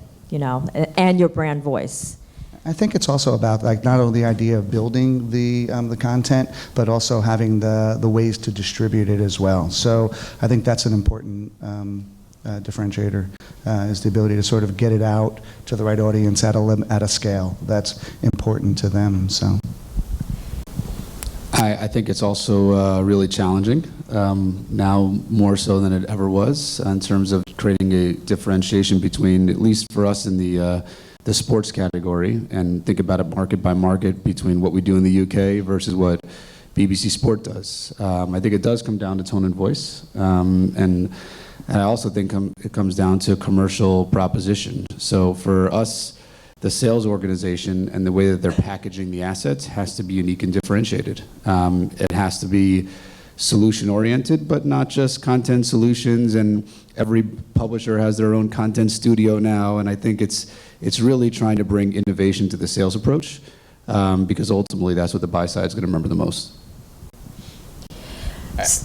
and your brand voice. I think it's also about not only the idea of building the content, but also having the ways to distribute it as well. So I think that's an important differentiator, is the ability to sort of get it out to the right audience at a scale that's important to them. So I think it's also really challenging, now more so than it ever was, in terms of creating a differentiation between, at least for us in the sports category, and think about it market by market between what we do in the UK versus what BBC Sport does. I think it does come down to tone and voice, and I also think it comes down to commercial proposition. So for us, the sales organization and the way that they're packaging the assets has to be unique and differentiated. It has to be solution-oriented, but not just content solutions, and every publisher has their own content studio now, and I think it's really trying to bring innovation to the sales approach, because ultimately that's what the buy side is going to remember the most.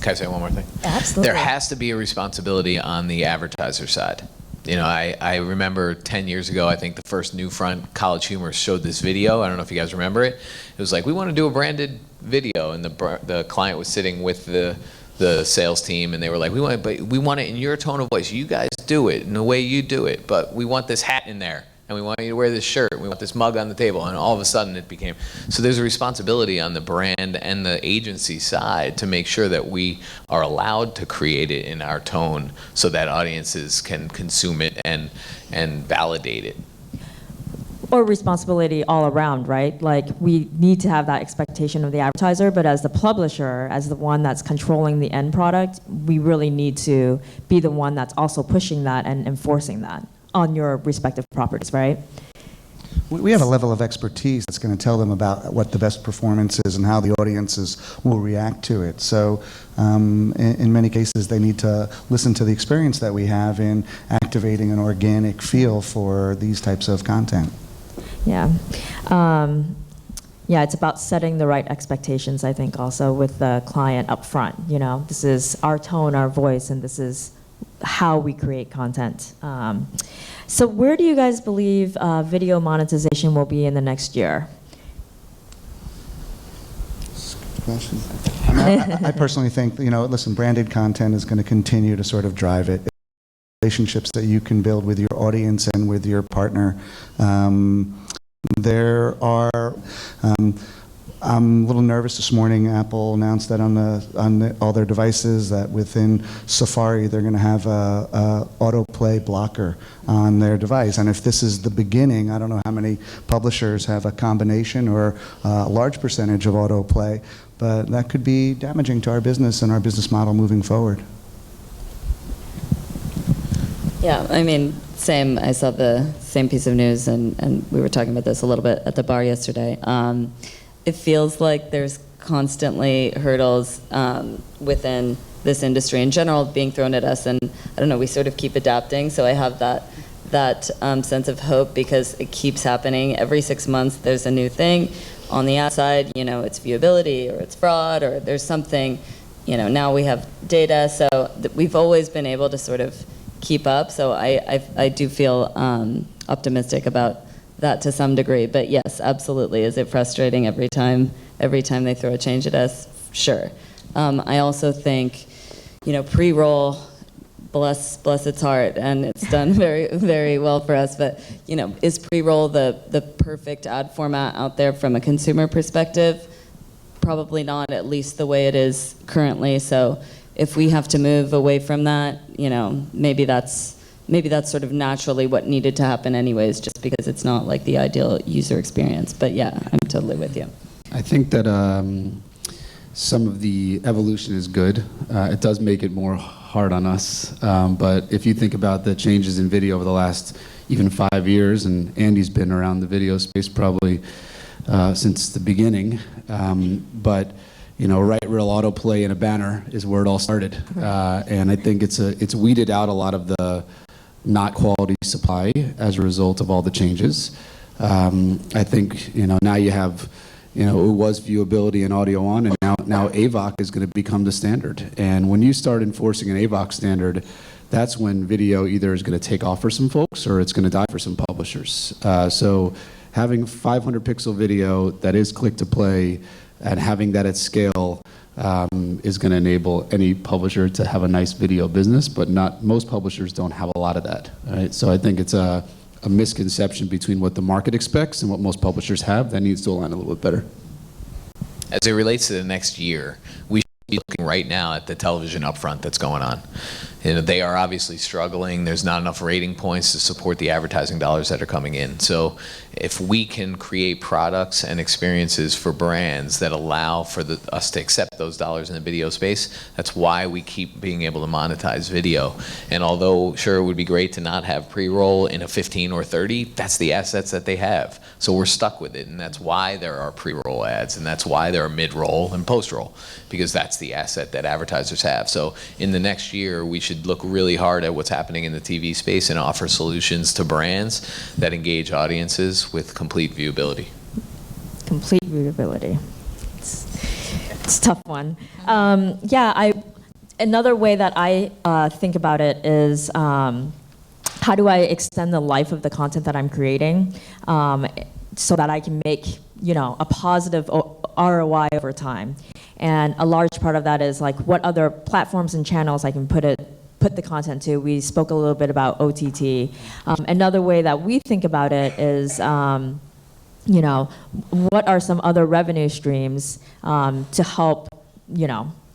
Can I say one more thing? Absolutely. There has to be a responsibility on the advertiser side. You know, I remember 10 years ago, I think the first Newfront College Humor showed this video. I don't know if you guys remember it. It was like, we want to do a branded video, and the client was sitting with the sales team, and they were like, we want it in your tone of voice. You guys do it in the way you do it, but we want this hat in there, and we want you to wear this shirt, we want this mug on the table, and all of a sudden it became, so there's a responsibility on the brand and the agency side to make sure that we are allowed to create it in our tone so that audiences can consume it and validate it. Or responsibility all around, right? Like, we need to have that expectation of the advertiser, but as the publisher, as the one that's controlling the end product, we really need to be the one that's also pushing that and enforcing that on your respective properties, right? We have a level of expertise that's going to tell them about what the best performance is and how the audiences will react to it. So in many cases, they need to listen to the experience that we have in activating an organic feel for these types of content. Yeah. Yeah, it's about setting the right expectations, I think, also with the client up front. You know, this is our tone, our voice, and this is how we create content. So where do you guys believe video monetization will be in the next year? Question. I personally think, you know, listen, branded content is going to continue to sort of drive it. Relationships that you can build with your audience and with your partner. There are, I'm a little nervous this morning. Apple announced that on all their devices that within Safari they're going to have a autoplay blocker on their device. And if this is the beginning, I don't know how many publishers have a combination or a large percentage of autoplay, but that could be damaging to our business and our business model moving forward. Yeah, I mean, same. I saw the same piece of news, and we were talking about this a little bit at the bar yesterday. It feels like there's constantly hurdles within this industry in general being thrown at us, and I don't know, we sort of keep adapting, so I have that sense of hope because it keeps happening. Every 6 months there's a new thing. On the ad side, you know, it's viewability or it's fraud or there's something, you know, now we have data, so we've always been able to sort of keep up, so I do feel optimistic about that to some degree. But yes, absolutely. Is it frustrating every time they throw a change at us? Sure. I also think, you know, pre-roll, bless its heart, and it's done very, very well for us. But, you know, is pre-roll the perfect ad format out there from a consumer perspective? Probably not, at least the way it is currently. So if we have to move away from that, you know, maybe that's sort of naturally what needed to happen anyways, just because it's not like the ideal user experience. But yeah, I'm totally with you. I think that some of the evolution is good. It does make it more hard on us. But if you think about the changes in video over the last even 5 years, and Andy's been around the video space probably since the beginning, but you know, right reel autoplay in a banner is where it all started. And I think it's weeded out a lot of the not quality supply as a result of all the changes. I think, you know, now you have, you know, it was viewability and audio on, and now AVOC is going to become the standard. And when you start enforcing an AVOC standard, that's when video either is going to take off for some folks or it's going to die for some publishers. So having 500 pixel video that is click to play and having that at scale is going to enable any publisher to have a nice video business, but most publishers don't have a lot of that. Right? So I think it's a misconception between what the market expects and what most publishers have that needs to align a little bit better. As it relates to the next year, we should be looking right now at the television upfront that's going on. They are obviously struggling. There's not enough rating points to support the advertising dollars that are coming in. So if we can create products and experiences for brands that allow for us to accept those dollars in the video space, that's why we keep being able to monetize video. And although, sure, it would be great to not have pre-roll in a 15 or 30, that's the assets that they have. So we're stuck with it, and that's why there are pre-roll ads, and that's why there are mid-roll and post-roll, because that's the asset that advertisers have. So in the next year, we should look really hard at what's happening in the TV space and offer solutions to brands that engage audiences with complete viewability. Complete viewability. It's a tough one. Another way that I think about it is how do I extend the life of the content that I'm creating so that I can make a positive ROI over time. And a large part of that is like what other platforms and channels I can put the content to. We spoke a little bit about OTT. Another way that we think about it is, what are some other revenue streams to help,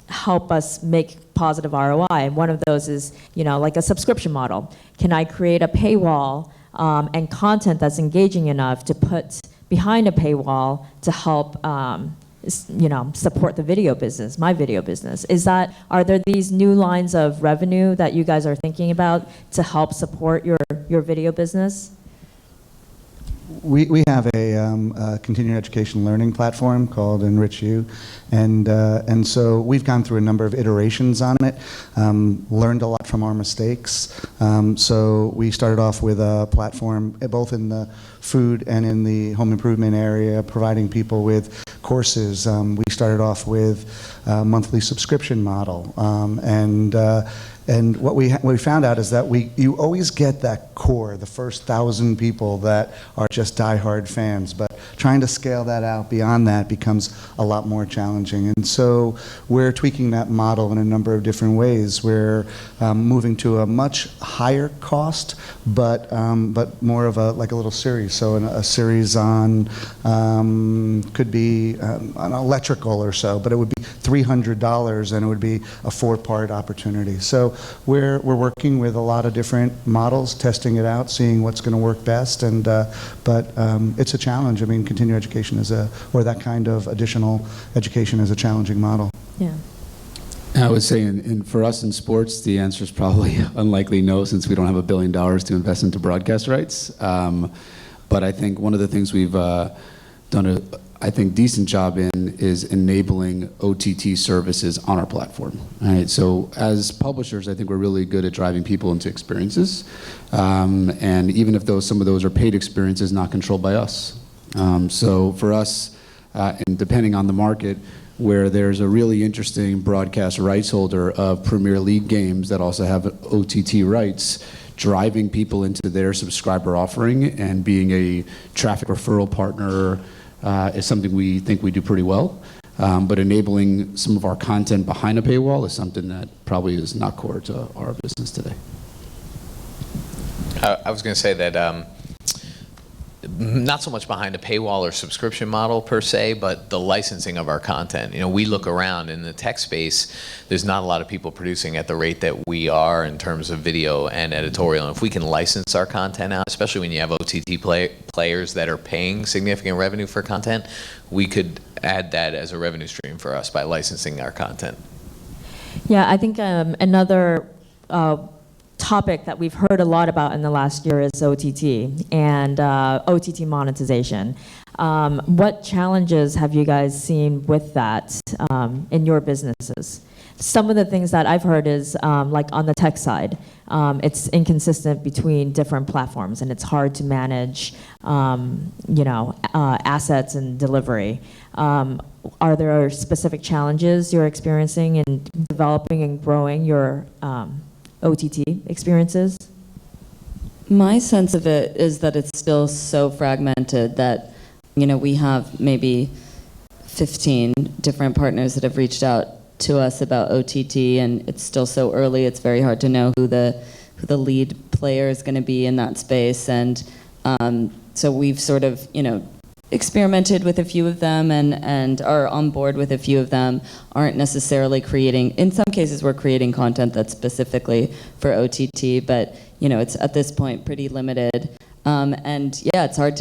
help us make positive ROI? And one of those is, like a subscription model. Can I create a paywall and content that's engaging enough to put behind a paywall to help support the video business, my video business? Are there these new lines of revenue that you guys are thinking about to help support your video business? We have a continuing education learning platform called Enrich You, and so we've gone through a number of iterations on it, learned a lot from our mistakes. So we started off with a platform both in the food and in the home improvement area, providing people with courses. We started off with a monthly subscription model, and what we found out is that you always get that core, the first 1,000 people that are just diehard fans, but trying to scale that out beyond that becomes a lot more challenging. And so we're tweaking that model in a number of different ways. We're moving to a much higher cost, but more of a little series. So a series on could be an electrical or so, but it would be $300 and it would be a 4-part opportunity. So we're working with a lot of different models, testing it out, seeing what's going to work best, but it's a challenge. I mean, continuing education or that kind of additional education is a challenging model. Yeah. I would say for us in sports, the answer is probably unlikely no, since we don't have $1 billion to invest into broadcast rights. But I think one of the things we've done a decent job in is enabling OTT services on our platform. Right? So as publishers, I think we're really good at driving people into experiences, and even if some of those are paid experiences not controlled by us. So for us, and depending on the market, where there's a really interesting broadcast rights holder of Premier League games that also have OTT rights, driving people into their subscriber offering and being a traffic referral partner is something we think we do pretty well. But enabling some of our content behind a paywall is something that probably is not core to our business today. I was going to say that not so much behind a paywall or subscription model per se, but the licensing of our content. We look around in the tech space, there's not a lot of people producing at the rate that we are in terms of video and editorial. And if we can license our content out, especially when you have OTT players that are paying significant revenue for content, we could add that as a revenue stream for us by licensing our content. Yeah, I think another topic that we've heard a lot about in the last year is OTT and OTT monetization. What challenges have you guys seen with that in your businesses? Some of the things that I've heard is like on the tech side, it's inconsistent between different platforms and it's hard to manage assets and delivery. Are there specific challenges you're experiencing in developing and growing your OTT experiences? My sense of it is that it's still so fragmented that, we have maybe 15 different partners that have reached out to us about OTT, and it's still so early, it's very hard to know who the lead player is going to be in that space. And so we've sort of, experimented with a few of them and are on board with a few of them, aren't necessarily creating, in some cases we're creating content that's specifically for OTT, but it's at this point pretty limited. And yeah, it's hard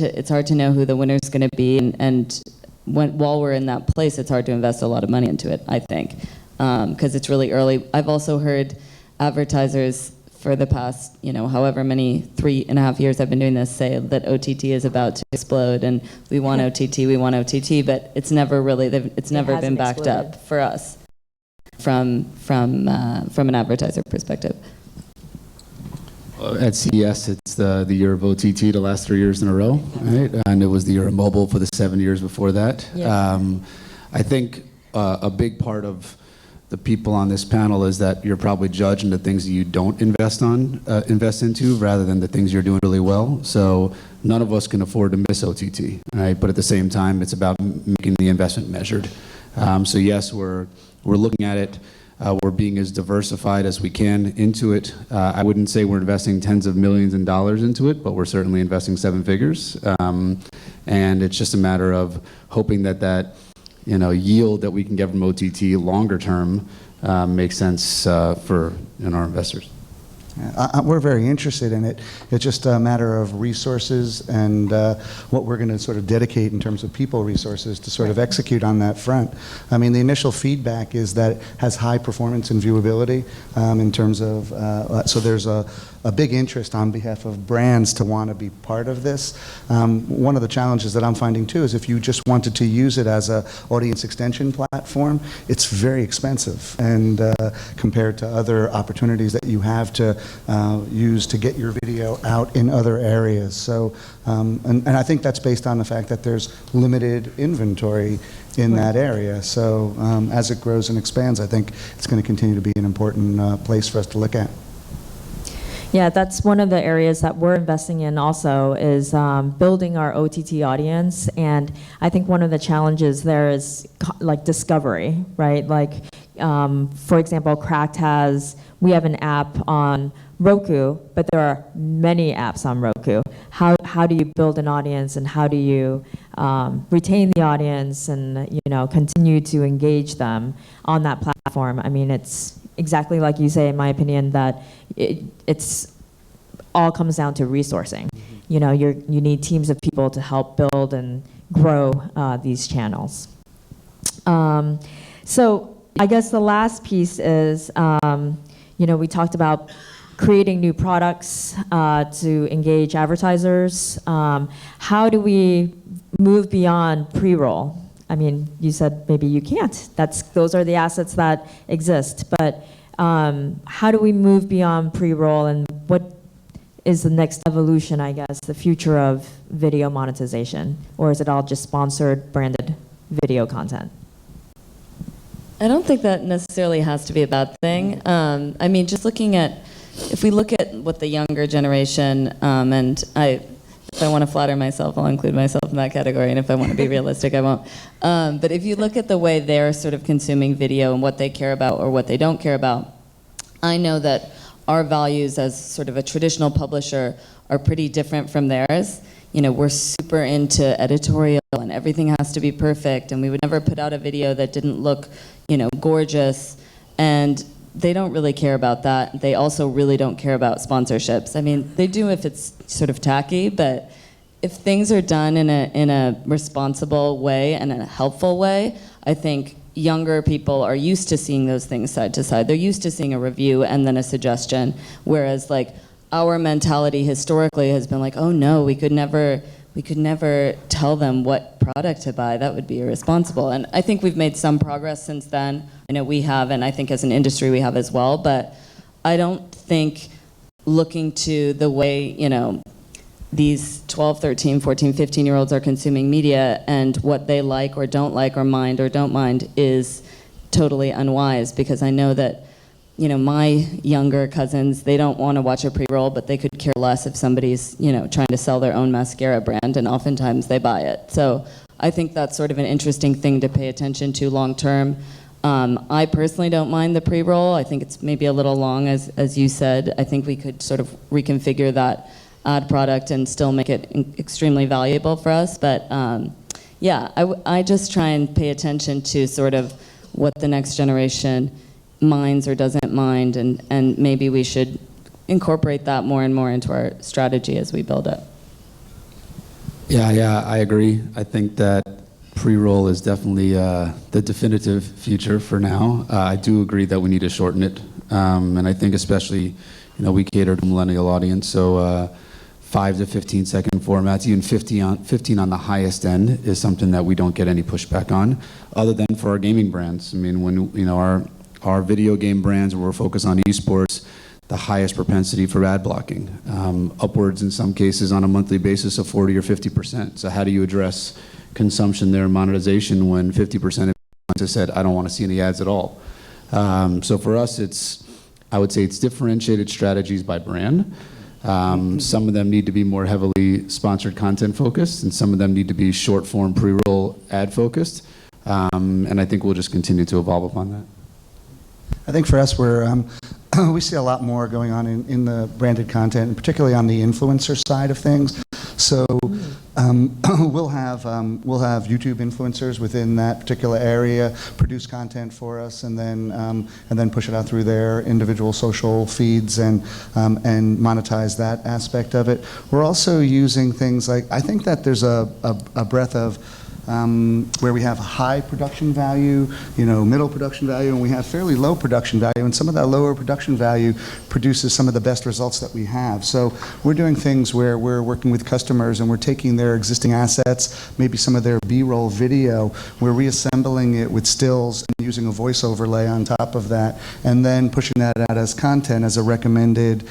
to know who the winner is going to be, and while we're in that place, it's hard to invest a lot of money into it, I think, because it's really early. I've also heard advertisers for the past, however many 3.5 years I've been doing this, say that OTT is about to explode, and we want OTT, but it's never been backed up for us from an advertiser perspective. At CES, it's the year of OTT the last 3 years in a row, right? And it was the year of mobile for the 7 years before that. Yeah. I think a big part of the people on this panel is that you're probably judging the things that you don't invest into rather than the things you're doing really well. So none of us can afford to miss OTT, right? But at the same time, it's about making the investment measured. So yes, we're looking at it. We're being as diversified as we can into it. I wouldn't say we're investing tens of millions of dollars into it, but we're certainly investing 7 figures. And it's just a matter of hoping that yield that we can get from OTT longer term makes sense for our investors. We're very interested in it. It's just a matter of resources and what we're going to sort of dedicate in terms of people resources to sort of execute on that front. I mean, the initial feedback is that it has high performance and viewability in terms of, so there's a big interest on behalf of brands to want to be part of this. One of the challenges that I'm finding too is if you just wanted to use it as a audience extension platform, it's very expensive, and compared to other opportunities that you have to use to get your video out in other areas. So, and I think that's based on the fact that there's limited inventory in that area. So as it grows and expands, I think it's going to continue to be an important place for us to look at. Yeah, that's one of the areas that we're investing in also is building our OTT audience. And I think one of the challenges there is like discovery, right? Like, for example, we have an app on Roku, but there are many apps on Roku. How do you build an audience, and how do you retain the audience and continue to engage them on that platform? I mean, it's exactly like you say, in my opinion, that it's all comes down to resourcing. You need teams of people to help build and grow these channels. So I guess the last piece is, we talked about creating new products to engage advertisers. How do we move beyond pre-roll? I mean, you said maybe you can't. Those are the assets that exist. But how do we move beyond pre-roll, and what is the next evolution, I guess, the future of video monetization? Or is it all just sponsored, branded video content? I don't think that necessarily has to be a bad thing. I mean, just if we look at what the younger generation, and if I want to flatter myself, I'll include myself in that category, and if I want to be realistic, I won't. But if you look at the way they're sort of consuming video and what they care about or what they don't care about, I know that our values as sort of a traditional publisher are pretty different from theirs. We're super into editorial, and everything has to be perfect, and we would never put out a video that didn't look, gorgeous, and they don't really care about that. They also really don't care about sponsorships. I mean, they do if it's sort of tacky, but if things are done in a responsible way and in a helpful way, I think younger people are used to seeing those things side to side. They're used to seeing a review and then a suggestion, whereas like our mentality historically has been like, oh no, we could never tell them what product to buy. That would be irresponsible. And I think we've made some progress since then. I know we have, and I think as an industry we have as well, but I don't think looking to the way, these 12, 13, 14, 15-year-olds are consuming media and what they like or don't like or mind or don't mind is totally unwise, because I know that my younger cousins, they don't want to watch a pre-roll, but they could care less if somebody's, trying to sell their own mascara brand, and oftentimes they buy it. So I think that's sort of an interesting thing to pay attention to long term. I personally don't mind the pre-roll. I think it's maybe a little long, as you said. I think we could sort of reconfigure that ad product and still make it extremely valuable for us. But yeah, I just try and pay attention to sort of what the next generation minds or doesn't mind, and maybe we should incorporate that more and more into our strategy as we build it. Yeah, I agree. I think that pre-roll is definitely the definitive future for now. I do agree that we need to shorten it, and I think especially, we cater to a millennial audience, so 5 to 15 second formats, even 15 on the highest end is something that we don't get any pushback on, other than for our gaming brands. I mean, when our video game brands, where we're focused on esports, the highest propensity for ad blocking, upwards in some cases on a monthly basis of 40 or 50%. So how do you address consumption there, monetization, when 50% of has said, I don't want to see any ads at all? So for us, I would say it's differentiated strategies by brand. Some of them need to be more heavily sponsored content focused, and some of them need to be short form pre-roll ad focused. And I think we'll just continue to evolve upon that. I think for us, we see a lot more going on in the branded content, and particularly on the influencer side of things. So we'll have YouTube influencers within that particular area produce content for us, and then push it out through their individual social feeds and monetize that aspect of it. We're also using things like, I think that there's a breadth of where we have high production value, middle production value, and we have fairly low production value, and some of that lower production value produces some of the best results that we have. So we're doing things where we're working with customers and we're taking their existing assets, maybe some of their B-roll video, we're reassembling it with stills and using a voice overlay on top of that, and then pushing that out as content, as a recommended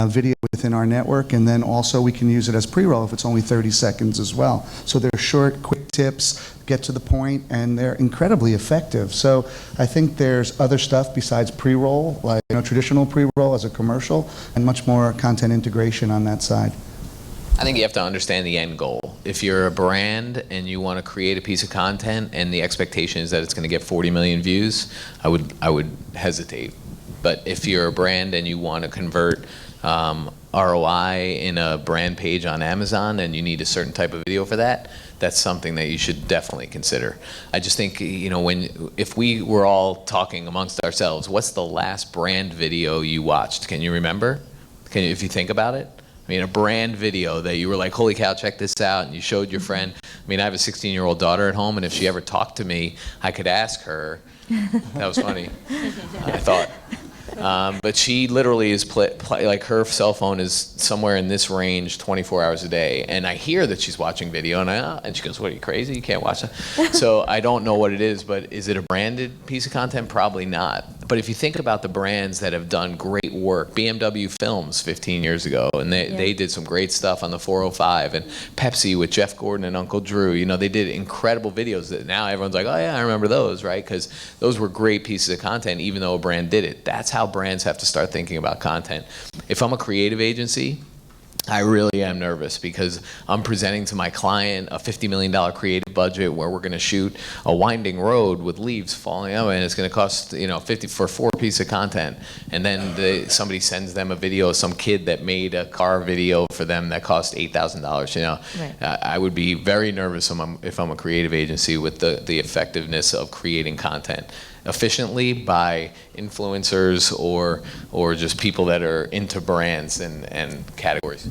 video within our network, and then also we can use it as pre-roll if it's only 30 seconds as well. So they're short, quick tips, get to the point, and they're incredibly effective. So I think there's other stuff besides pre-roll, like traditional pre-roll as a commercial, and much more content integration on that side. I think you have to understand the end goal. If you're a brand and you want to create a piece of content and the expectation is that it's going to get 40 million views, I would hesitate. But if you're a brand and you want to convert ROI in a brand page on Amazon and you need a certain type of video for that, that's something that you should definitely consider. I just think, if we were all talking amongst ourselves, what's the last brand video you watched? Can you remember? If you think about it? I mean, a brand video that you were like, holy cow, check this out, and you showed your friend. I mean, I have a 16-year-old daughter at home, and if she ever talked to me, I could ask her. That was funny, I thought. But she literally is like, her cell phone is somewhere in this range 24 hours a day, and I hear that she's watching video, and she goes, what, are you crazy? You can't watch that? So I don't know what it is, but is it a branded piece of content? Probably not. But if you think about the brands that have done great work, BMW Films 15 years ago, and they did some great stuff on the 405, and Pepsi with Jeff Gordon and Uncle Drew, they did incredible videos that now everyone's like, oh yeah, I remember those, right? Because those were great pieces of content, even though a brand did it. That's how brands have to start thinking about content. If I'm a creative agency, I really am nervous because I'm presenting to my client a $50 million creative budget where we're going to shoot a winding road with leaves falling out, and it's going to cost $50 for 4 pieces of content. And then somebody sends them a video of some kid that made a car video for them that cost $8,000. Right. I would be very nervous if I'm a creative agency with the effectiveness of creating content efficiently by influencers or just people that are into brands and categories.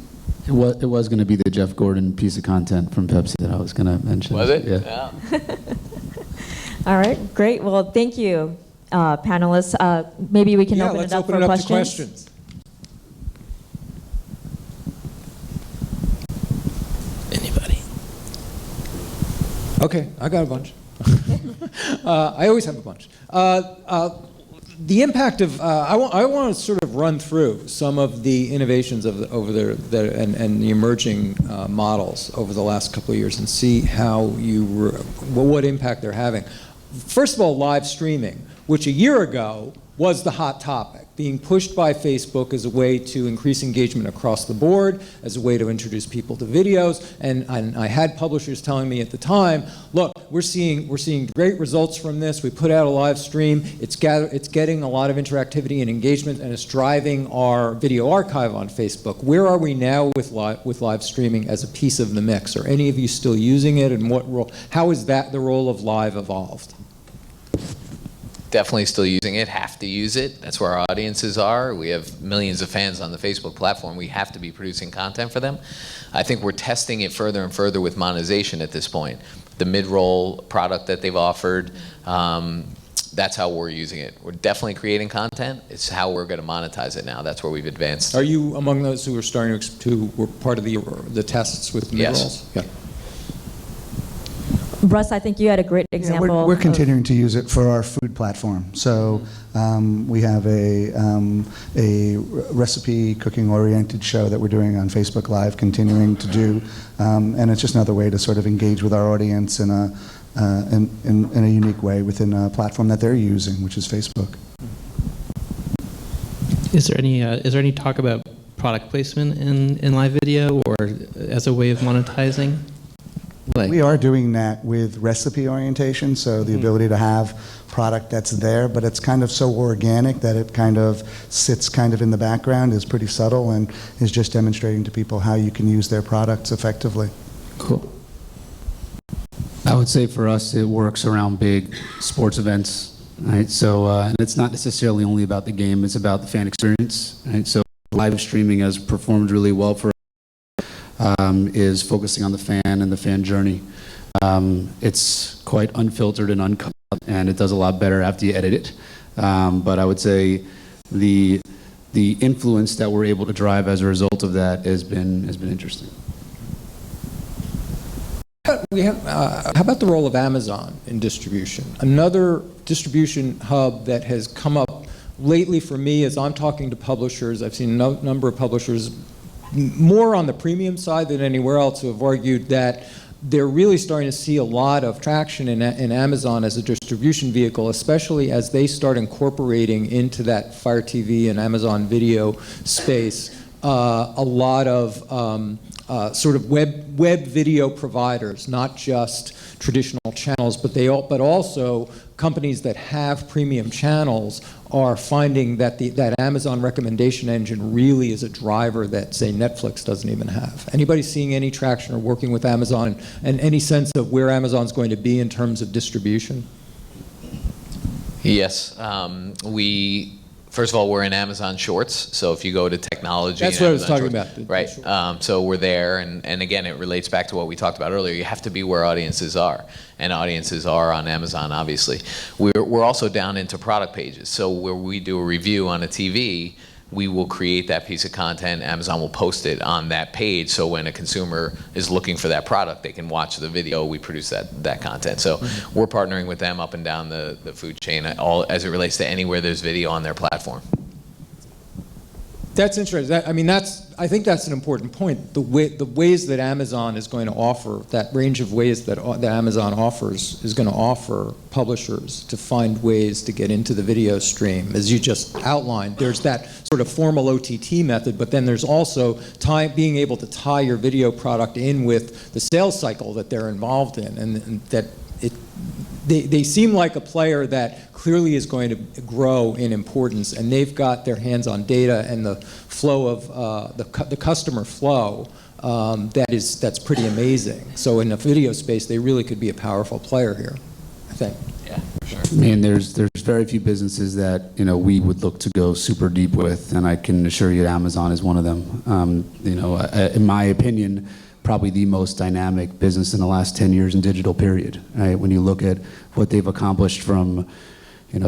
It was going to be the Jeff Gordon piece of content from Pepsi that I was going to mention. Was it? Yeah. All right, great. Well, thank you, panelists. Maybe we can open it up for questions. To questions. Anybody? Okay, I got a bunch. I always have a bunch. The impact of I want to sort of run through some of the innovations over there and the emerging models over the last couple of years and see how what impact they're having. First of all, live streaming, which a year ago was the hot topic, being pushed by Facebook as a way to increase engagement across the board, as a way to introduce people to videos. And I had publishers telling me at the time, look, we're seeing great results from this. We put out a live stream. It's getting a lot of interactivity and engagement, and it's driving our video archive on Facebook. Where are we now with live streaming as a piece of the mix? Are any of you still using it, and what role? How is that the role of live evolved? Definitely still using it, have to use it. That's where our audiences are. We have millions of fans on the Facebook platform. We have to be producing content for them. I think we're testing it further and further with monetization at this point. The mid-roll product that they've offered, that's how we're using it. We're definitely creating content. It's how we're going to monetize it now. That's where we've advanced. Are you among those who are starting to were part of the tests with mid-rolls? Yes. Yeah. Russ, I think you had a great example. We're continuing to use it for our food platform. So we have a recipe cooking oriented show that we're doing on Facebook Live, continuing to do, and it's just another way to sort of engage with our audience in a unique way within a platform that they're using, which is Facebook. Is there any talk about product placement in live video or as a way of monetizing? We are doing that with recipe orientation, so the ability to have product that's there, but it's kind of so organic that it kind of sits kind of in the background, is pretty subtle, and is just demonstrating to people how you can use their products effectively. Cool. I would say for us, it works around big sports events, right? So, and it's not necessarily only about the game, it's about the fan experience, right? So live streaming has performed really well for us. Is focusing on the fan and the fan journey. It's quite unfiltered and uncut, and it does a lot better after you edit it. But I would say the influence that we're able to drive as a result of that has been interesting. How about the role of Amazon in distribution? Another distribution hub that has come up lately for me as I'm talking to publishers. I've seen a number of publishers more on the premium side than anywhere else who have argued that they're really starting to see a lot of traction in Amazon as a distribution vehicle, especially as they start incorporating into that Fire TV and Amazon Video space a lot of sort of web video providers, not just traditional channels, but also companies that have premium channels are finding that that Amazon recommendation engine really is a driver that, say, Netflix doesn't even have. Anybody seeing any traction or working with Amazon, and any sense of where Amazon's going to be in terms of distribution? Yes. First of all, we're in Amazon Shorts, so if you go to technology... That's what I was talking about. Right, so we're there, and again, it relates back to what we talked about earlier. You have to be where audiences are, and audiences are on Amazon, obviously. We're also down into product pages, so where we do a review on a TV, we will create that piece of content, Amazon will post it on that page, so when a consumer is looking for that product, they can watch the video, we produce that content. So we're partnering with them up and down the food chain, all as it relates to anywhere there's video on their platform. That's interesting. I think that's an important point. The ways that Amazon is going to offer, that range of ways that Amazon offers, is going to offer publishers to find ways to get into the video stream. As you just outlined, there's that sort of formal OTT method, but then there's also being able to tie your video product in with the sales cycle that they're involved in, and that they seem like a player that clearly is going to grow in importance, and they've got their hands on data and the flow of the customer flow that's pretty amazing. So in the video space, they really could be a powerful player here, I think. Yeah, for sure. And there's very few businesses that we would look to go super deep with, and I can assure you Amazon is one of them. In my opinion, probably the most dynamic business in the last 10 years in digital, period. Right? When you look at what they've accomplished from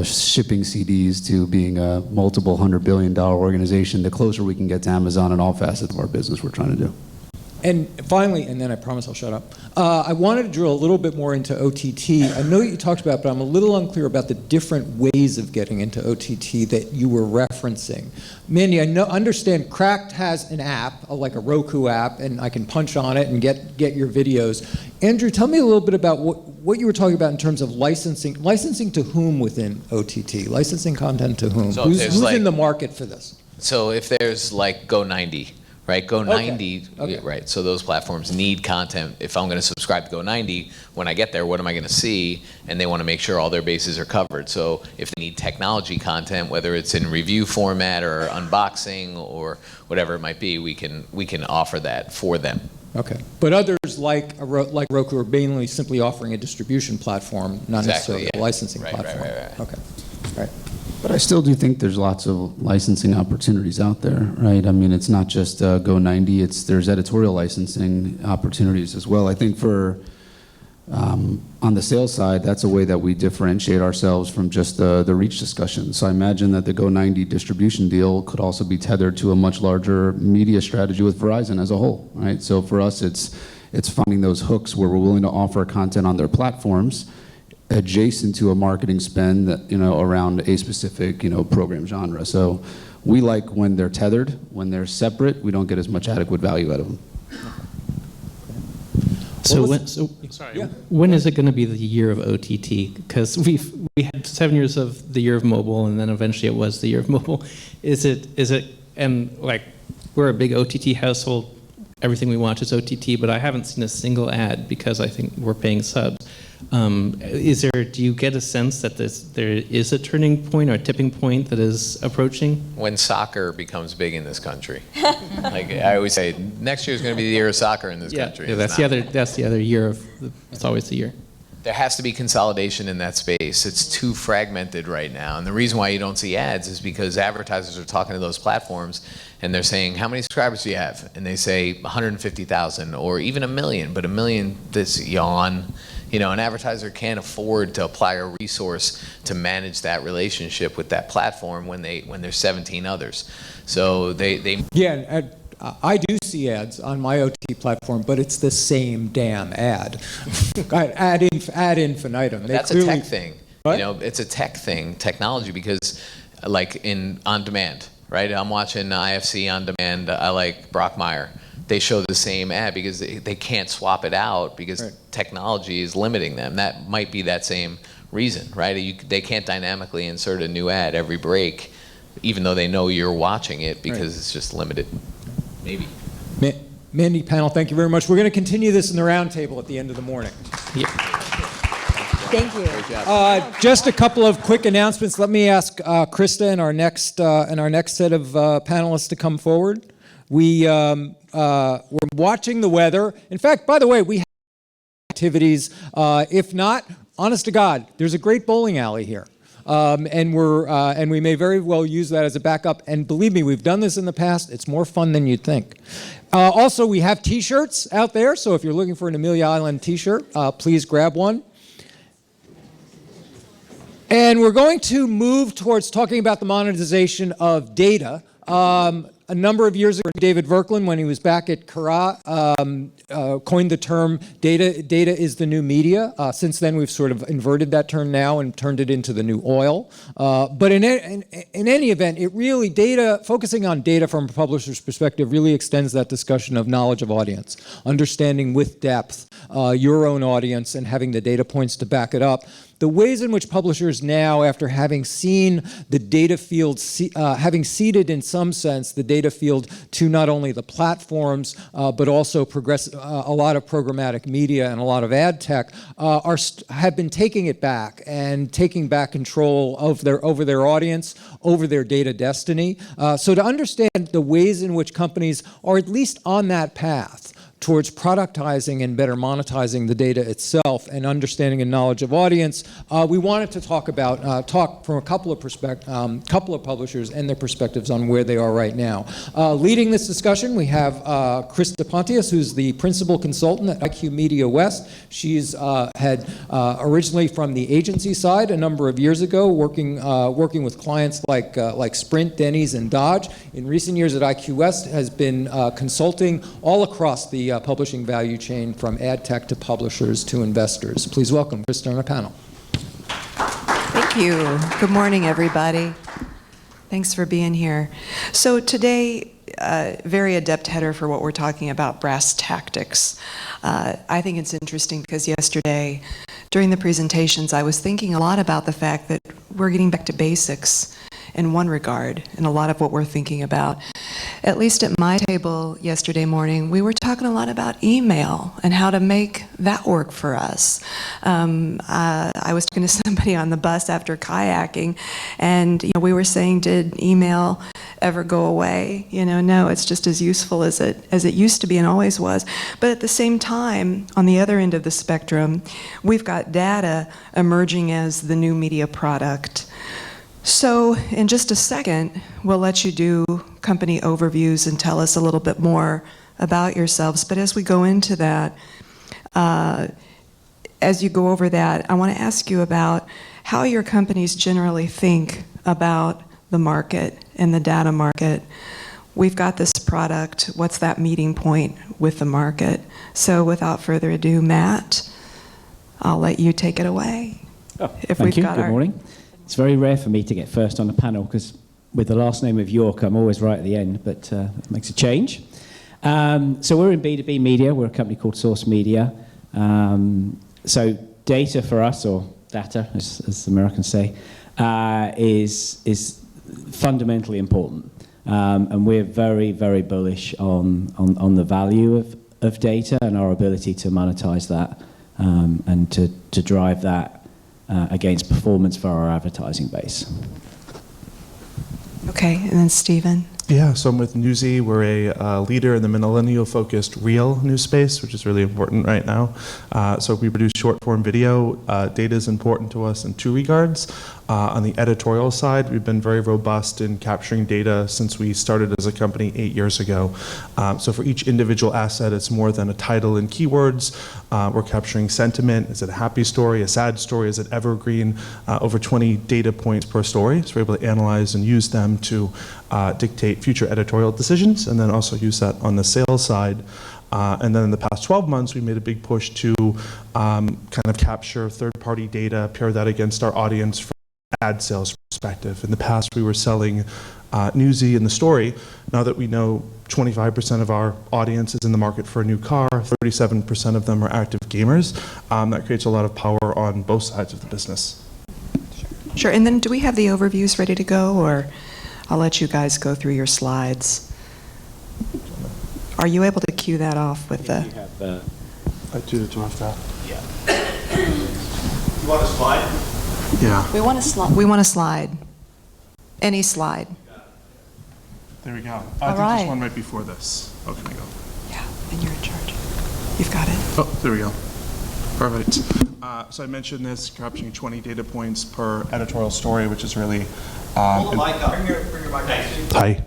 shipping CDs to being a multiple $100 billion organization, the closer we can get to Amazon in all facets of our business we're trying to do. And finally, and then I promise I'll shut up, I wanted to drill a little bit more into OTT. I know you talked about it, but I'm a little unclear about the different ways of getting into OTT that you were referencing. Mandy, understand Cracked has an app, like a Roku app, and I can punch on it and get your videos. Andrew, tell me a little bit about what you were talking about in terms of licensing. Licensing to whom within OTT? Licensing content to whom? So Who's in the market for this? So if there's like Go90, right? Go90, Okay. right? So those platforms need content. If I'm going to subscribe to Go90, when I get there, what am I going to see? And they want to make sure all their bases are covered. So if they need technology content, whether it's in review format or unboxing or whatever it might be, we can offer that for them. Okay, but others like Roku are mainly simply offering a distribution platform, not necessarily a licensing platform. Right. Okay, all right. But I still do think there's lots of licensing opportunities out there, right? I mean, it's not just Go90, there's editorial licensing opportunities as well. I think on the sales side, that's a way that we differentiate ourselves from just the reach discussion. So I imagine that the Go90 distribution deal could also be tethered to a much larger media strategy with Verizon as a whole, right? So for us, it's finding those hooks where we're willing to offer content on their platforms adjacent to a marketing spend that, around a specific, program genre. So we like when they're tethered. When they're separate, we don't get as much adequate value out of them. When is it going to be the year of OTT? Because we had 7 years of the year of mobile, and then eventually it was the year of mobile. Is it? And like, we're a big OTT household. Everything we watch is OTT, but I haven't seen a single ad because I think we're paying subs. Do you get a sense that there is a turning point or a tipping point that is approaching? When soccer becomes big in this country. Like I always say, next year is going to be the year of soccer in this country. Yeah, that's the other year it's always the year. There has to be consolidation in that space. It's too fragmented right now. And the reason why you don't see ads is because advertisers are talking to those platforms and they're saying, how many subscribers do you have? And they say 150,000 or even 1 million, but 1 million, this yawn. An advertiser can't afford to apply a resource to manage that relationship with that platform when there's 17 others. So they Yeah, I do see ads on my OT platform, but it's the same damn ad. ad infinitum. That's a tech thing. What? It's a tech thing, technology, because like on demand, right? I'm watching IFC on demand. I like Brock Meyer. They show the same ad because they can't swap it out because technology is limiting them. That might be that same reason, right? They can't dynamically insert a new ad every break, even though they know you're watching it because it's just limited. Maybe. Mandy, panel, thank you very much. We're going to continue this in the roundtable at the end of the morning. Thank you. Great job. Just a couple of quick announcements. Let me ask Krista and our next set of panelists to come forward. We're watching the weather. In fact, by the way, we have activities. If not, honest to God, there's a great bowling alley here. And we may very well use that as a backup. And believe me, we've done this in the past. It's more fun than you'd think. Also, we have T-shirts out there. So if you're looking for an Amelia Island T-shirt, please grab one. And we're going to move towards talking about the monetization of data. A number of years ago, David Verklin, when he was back at Kara, coined the term data is the new media. Since then, we've sort of inverted that term now and turned it into the new oil. But in any event, focusing on data from a publisher's perspective really extends that discussion of knowledge of audience, understanding with depth your own audience and having the data points to back it up. The ways in which publishers now, after having seen the data field, having ceded in some sense the data field to not only the platforms, but also a lot of programmatic media and a lot of ad tech, have been taking it back and taking back control of over their audience, over their data destiny. So to understand the ways in which companies are at least on that path towards productizing and better monetizing the data itself and understanding and knowledge of audience, we wanted to talk from a couple of publishers and their perspectives on where they are right now. Leading this discussion, we have Krista Pontius, who's the principal consultant at IQ Media West. She's had originally from the agency side a number of years ago, working with clients like Sprint, Denny's, and Dodge. In recent years at IQ West, has been consulting all across the the publishing value chain from ad tech to publishers to investors. Please welcome Krista on our panel. Thank you. Good morning, everybody. Thanks for being here. So today, very adept header for what we're talking about, brass tactics. I think it's interesting because yesterday, during the presentations, I was thinking a lot about the fact that we're getting back to basics in one regard, in a lot of what we're thinking about. At least at my table yesterday morning, we were talking a lot about email and how to make that work for us. I was talking to somebody on the bus after kayaking, and we were saying, did email ever go away? No, it's just as useful as it used to be and always was. But at the same time, on the other end of the spectrum, we've got data emerging as the new media product. So in just a second, we'll let you do company overviews and tell us a little bit more about yourselves. But as we go into that, as you go over that, I want to ask you about how your companies generally think about the market and the data market. We've got this product. What's that meeting point with the market? So without further ado, Matt, I'll let you take it away. Thank you. Good morning. It's very rare for me to get first on the panel because with the last name of York, I'm always right at the end, but it makes a change. So we're in B2B media. We're a company called Source Media. So data for us, or data, as the Americans say, is fundamentally important. And we're very, very bullish on the value of data and our ability to monetize that and to drive that against performance for our advertising base. Okay, and then Stephen. Yeah, so I'm with Newsy. We're a leader in the millennial-focused real news space, which is really important right now. So we produce short-form video. Data is important to us in two regards. On the editorial side, we've been very robust in capturing data since we started as a company 8 years ago. So for each individual asset, it's more than a title and keywords. We're capturing sentiment. Is it a happy story, a sad story? Is it evergreen? Over 20 data points per story. So we're able to analyze and use them to dictate future editorial decisions, and then also use that on the sales side. And then in the past 12 months, we made a big push to kind of capture third-party data, pair that against our audience from an ad sales perspective. In the past, we were selling Newsy and the story. Now that we know 25% of our audience is in the market for a new car, 37% of them are active gamers, that creates a lot of power on both sides of the business. Sure, and then do we have the overviews ready to go, or I'll let you guys go through your slides. Are you able to cue that off with the... I do have that. Yeah. You want a slide? Yeah. We want a slide. We want a slide. Any slide. There we go. All I think right. there's one right before this. Oh, can I go? Yeah, and you're in charge. You've got it. Oh, there we go. Perfect. So I mentioned this, capturing 20 data points per editorial story, which is really... Hold the mic up. Bring your mic up.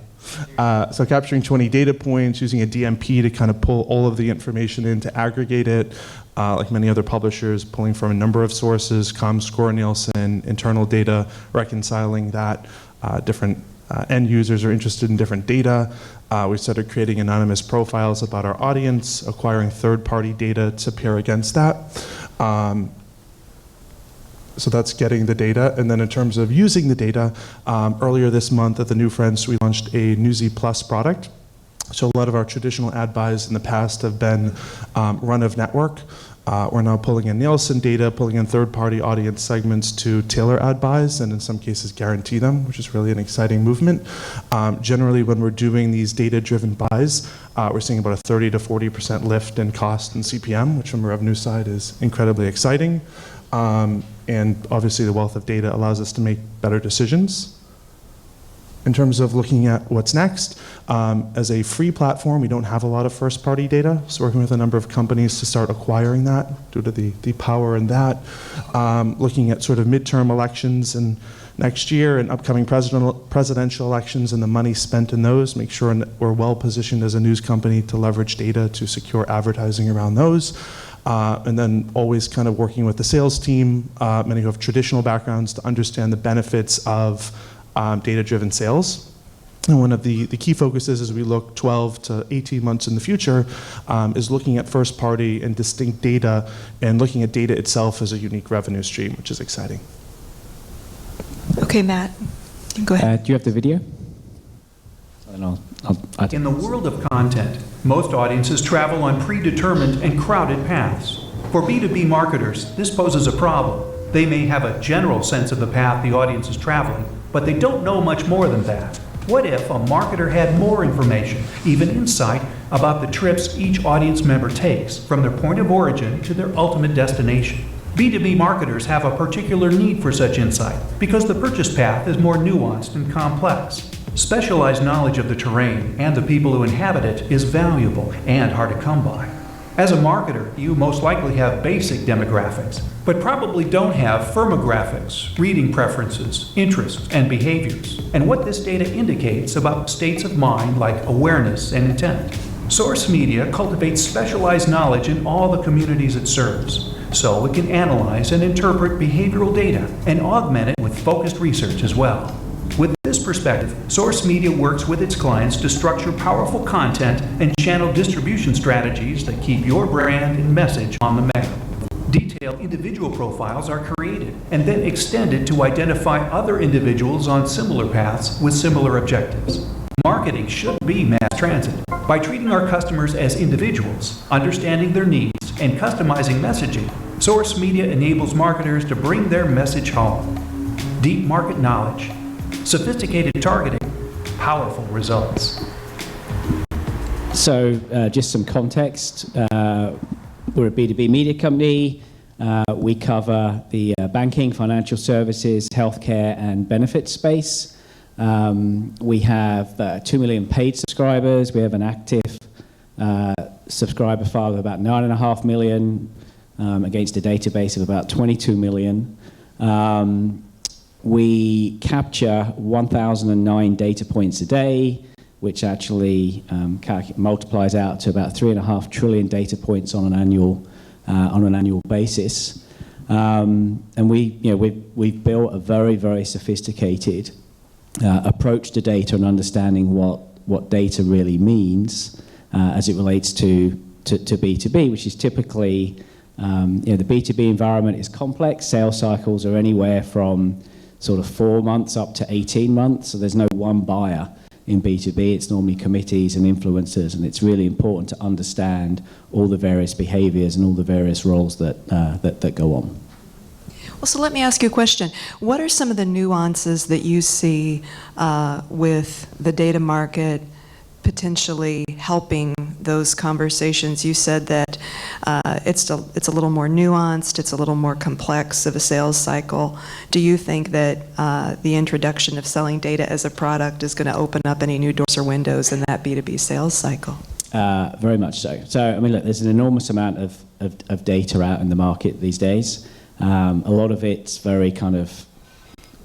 Hi. So capturing 20 data points, using a DMP to kind of pull all of the information in to aggregate it, like many other publishers, pulling from a number of sources, Comscore, Nielsen, internal data, reconciling that. Different end users are interested in different data. We started creating anonymous profiles about our audience, acquiring third-party data to pair against that. So that's getting the data. And then in terms of using the data, earlier this month at the New Friends, we launched a Newsy Plus product. So a lot of our traditional ad buys in the past have been run of network. We're now pulling in Nielsen data, pulling in third-party audience segments to tailor ad buys, and in some cases guarantee them, which is really an exciting movement. Generally, when we're doing these data-driven buys, we're seeing about a 30 to 40% lift in cost and CPM, which from the revenue side is incredibly exciting. And obviously the wealth of data allows us to make better decisions. In terms of looking at what's next, as a free platform, we don't have a lot of first-party data, so working with a number of companies to start acquiring that due to the power in that. Looking at sort of midterm elections and next year and upcoming presidential elections and the money spent in those, make sure we're well positioned as a news company to leverage data to secure advertising around those. And then always kind of working with the sales team, many who have traditional backgrounds, to understand the benefits of data-driven sales. And one of the key focuses as we look 12 to 18 months in the future is looking at first-party and distinct data and looking at data itself as a unique revenue stream, which is exciting. Okay, Matt, go ahead. Do you have the video? In the world of content, most audiences travel on predetermined and crowded paths. For B2B marketers, this poses a problem. They may have a general sense of the path the audience is traveling, but they don't know much more than that. What if a marketer had more information, even insight, about the trips each audience member takes from their point of origin to their ultimate destination? B2B marketers have a particular need for such insight because the purchase path is more nuanced and complex. Specialized knowledge of the terrain and the people who inhabit it is valuable and hard to come by. As a marketer, you most likely have basic demographics, but probably don't have firmographics, reading preferences, interests, and behaviors, and what this data indicates about states of mind like awareness and intent. Source Media cultivates specialized knowledge in all the communities it serves, so it can analyze and interpret behavioral data and augment it with focused research as well. With this perspective, Source Media works with its clients to structure powerful content and channel distribution strategies that keep your brand and message on the map. Detailed individual profiles are created and then extended to identify other individuals on similar paths with similar objectives. Marketing should be mass transit. By treating our customers as individuals, understanding their needs, and customizing messaging, Source Media enables marketers to bring their message home. Deep market knowledge, sophisticated targeting, powerful results. So just some context. We're a B2B media company. We cover the banking, financial services, healthcare, and benefits space. We have 2 million paid subscribers. We have an active subscriber file of about 9.5 million against a database of about 22 million. We capture 1,009 data points a day, which actually multiplies out to about 3.5 trillion data points on an annual basis. And we've built a very, very sophisticated approach to data and understanding what data really means as it relates to B2B, which is typically, the B2B environment is complex. Sales cycles are anywhere from sort of 4 months up to 18 months. So there's no one buyer in B2B. It's normally committees and influencers, and it's really important to understand all the various behaviors and all the various roles that go on. Well, so let me ask you a question. What are some of the nuances that you see with the data market potentially helping those conversations? You said that it's a little more nuanced, it's a little more complex of a sales cycle. Do you think that the introduction of selling data as a product is going to open up any new doors or windows in that B2B sales cycle? Very much so. So, I mean, look, there's an enormous amount of data out in the market these days. A lot of it's very kind of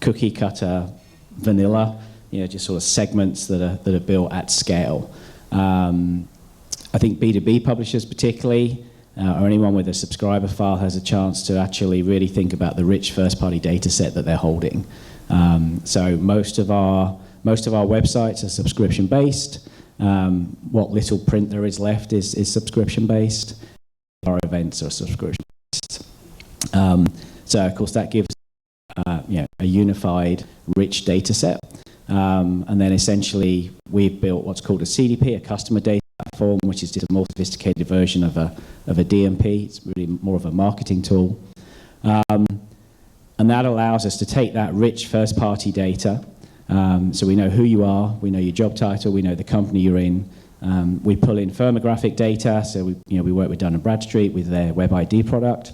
cookie cutter, vanilla, just sort of segments that are built at scale. I think B2B publishers particularly, or anyone with a subscriber file has a chance to actually really think about the rich first-party data set that they're holding. So most of our websites are subscription-based. What little print there is left is subscription-based. Our events are subscription-based. So of course that gives a unified, rich data set. And then essentially we've built what's called a CDP, a customer data platform, which is just a more sophisticated version of a DMP. It's really more of a marketing tool. And that allows us to take that rich first-party data. So we know who you are, we know your job title, we know the company you're in. We pull in firmographic data, so we work with Dun & Bradstreet with their Web ID product.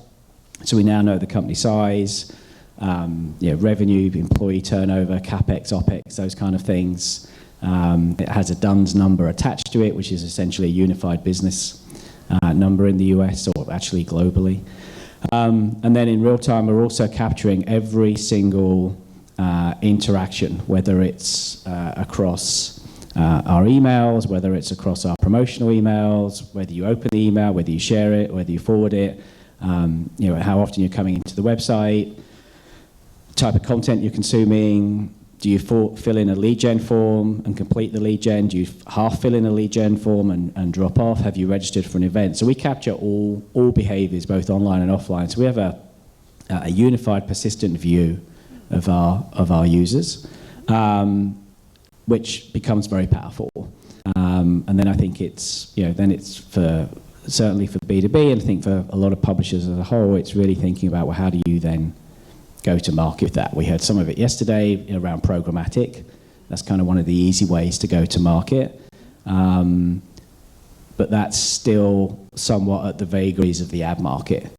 So we now know the company size, revenue, employee turnover, CapEx, OpEx, those kind of things. It has a DUNS number attached to it, which is essentially a unified business number in the US or actually globally. And then in real time, we're also capturing every single interaction, whether it's across our emails, whether it's across our promotional emails, whether you open the email, whether you share it, whether you forward it, how often you're coming into the website, type of content you're consuming, Do you fill in a lead gen form and complete the lead gen? Do you half fill in a lead gen form and drop off? Have you registered for an event? So we capture all behaviors, both online and offline. So we have a unified, persistent view of our users, which becomes very powerful. And then I think it's, then it's certainly for B2B, and I think for a lot of publishers as a whole, it's really thinking about, well, how do you then go to market with that? We heard some of it yesterday around programmatic. That's kind of one of the easy ways to go to market. But that's still somewhat at the vagaries of the ad market.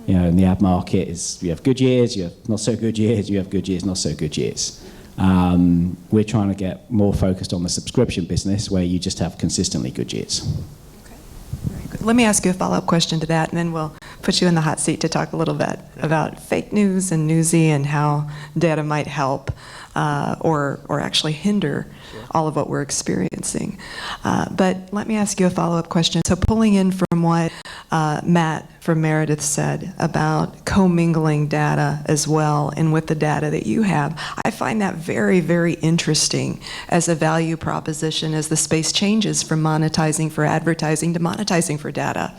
And the ad market is, you have good years, you have not so good years, you have good years, not so good years. We're trying to get more focused on the subscription business where you just have consistently good years. Very good. Let me ask you a follow-up question to that, and then we'll put you in the hot seat to talk a little bit about fake news and newsy and how data might help or actually hinder all of what we're experiencing. But let me ask you a follow-up question. So pulling in from what Matt from Meredith said about commingling data as well, and with the data that you have, I find that very, very interesting as a value proposition as the space changes from monetizing for advertising to monetizing for data,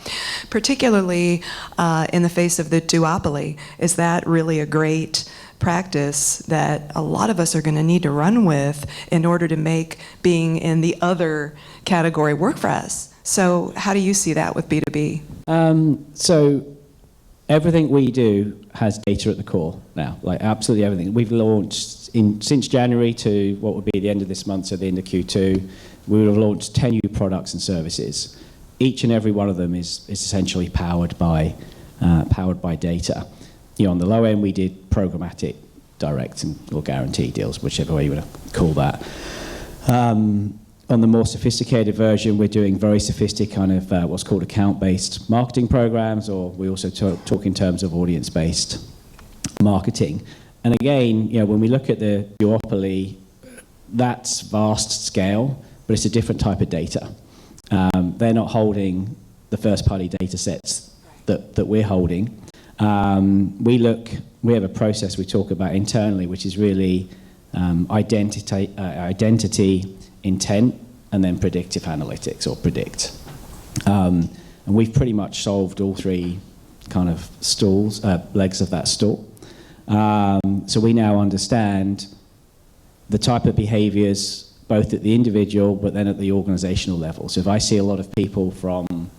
particularly in the face of the duopoly. Is that really a great practice that a lot of us are going to need to run with in order to make being in the other category work for us? So how do you see that with B2B? So everything we do has data at the core now, like absolutely everything. We've launched since January to what would be the end of this month, so the end of Q2, we will have launched 10 new products and services. Each and every one of them is essentially powered by data. On the low end, we did programmatic, direct, or guarantee deals, whichever way you want to call that. On the more sophisticated version, we're doing very sophisticated kind of what's called account-based marketing programs, or we also talk in terms of audience-based marketing. And again, when we look at the duopoly, that's vast scale, but it's a different type of data. They're not holding the first-party data sets that we're holding. We have a process we talk about internally, which is really identity, intent, and then predictive analytics, or predict. And we've pretty much solved all three kind of legs of that stool. So we now understand the type of behaviors, both at the individual, but then at the organizational level. So if I see a lot of people from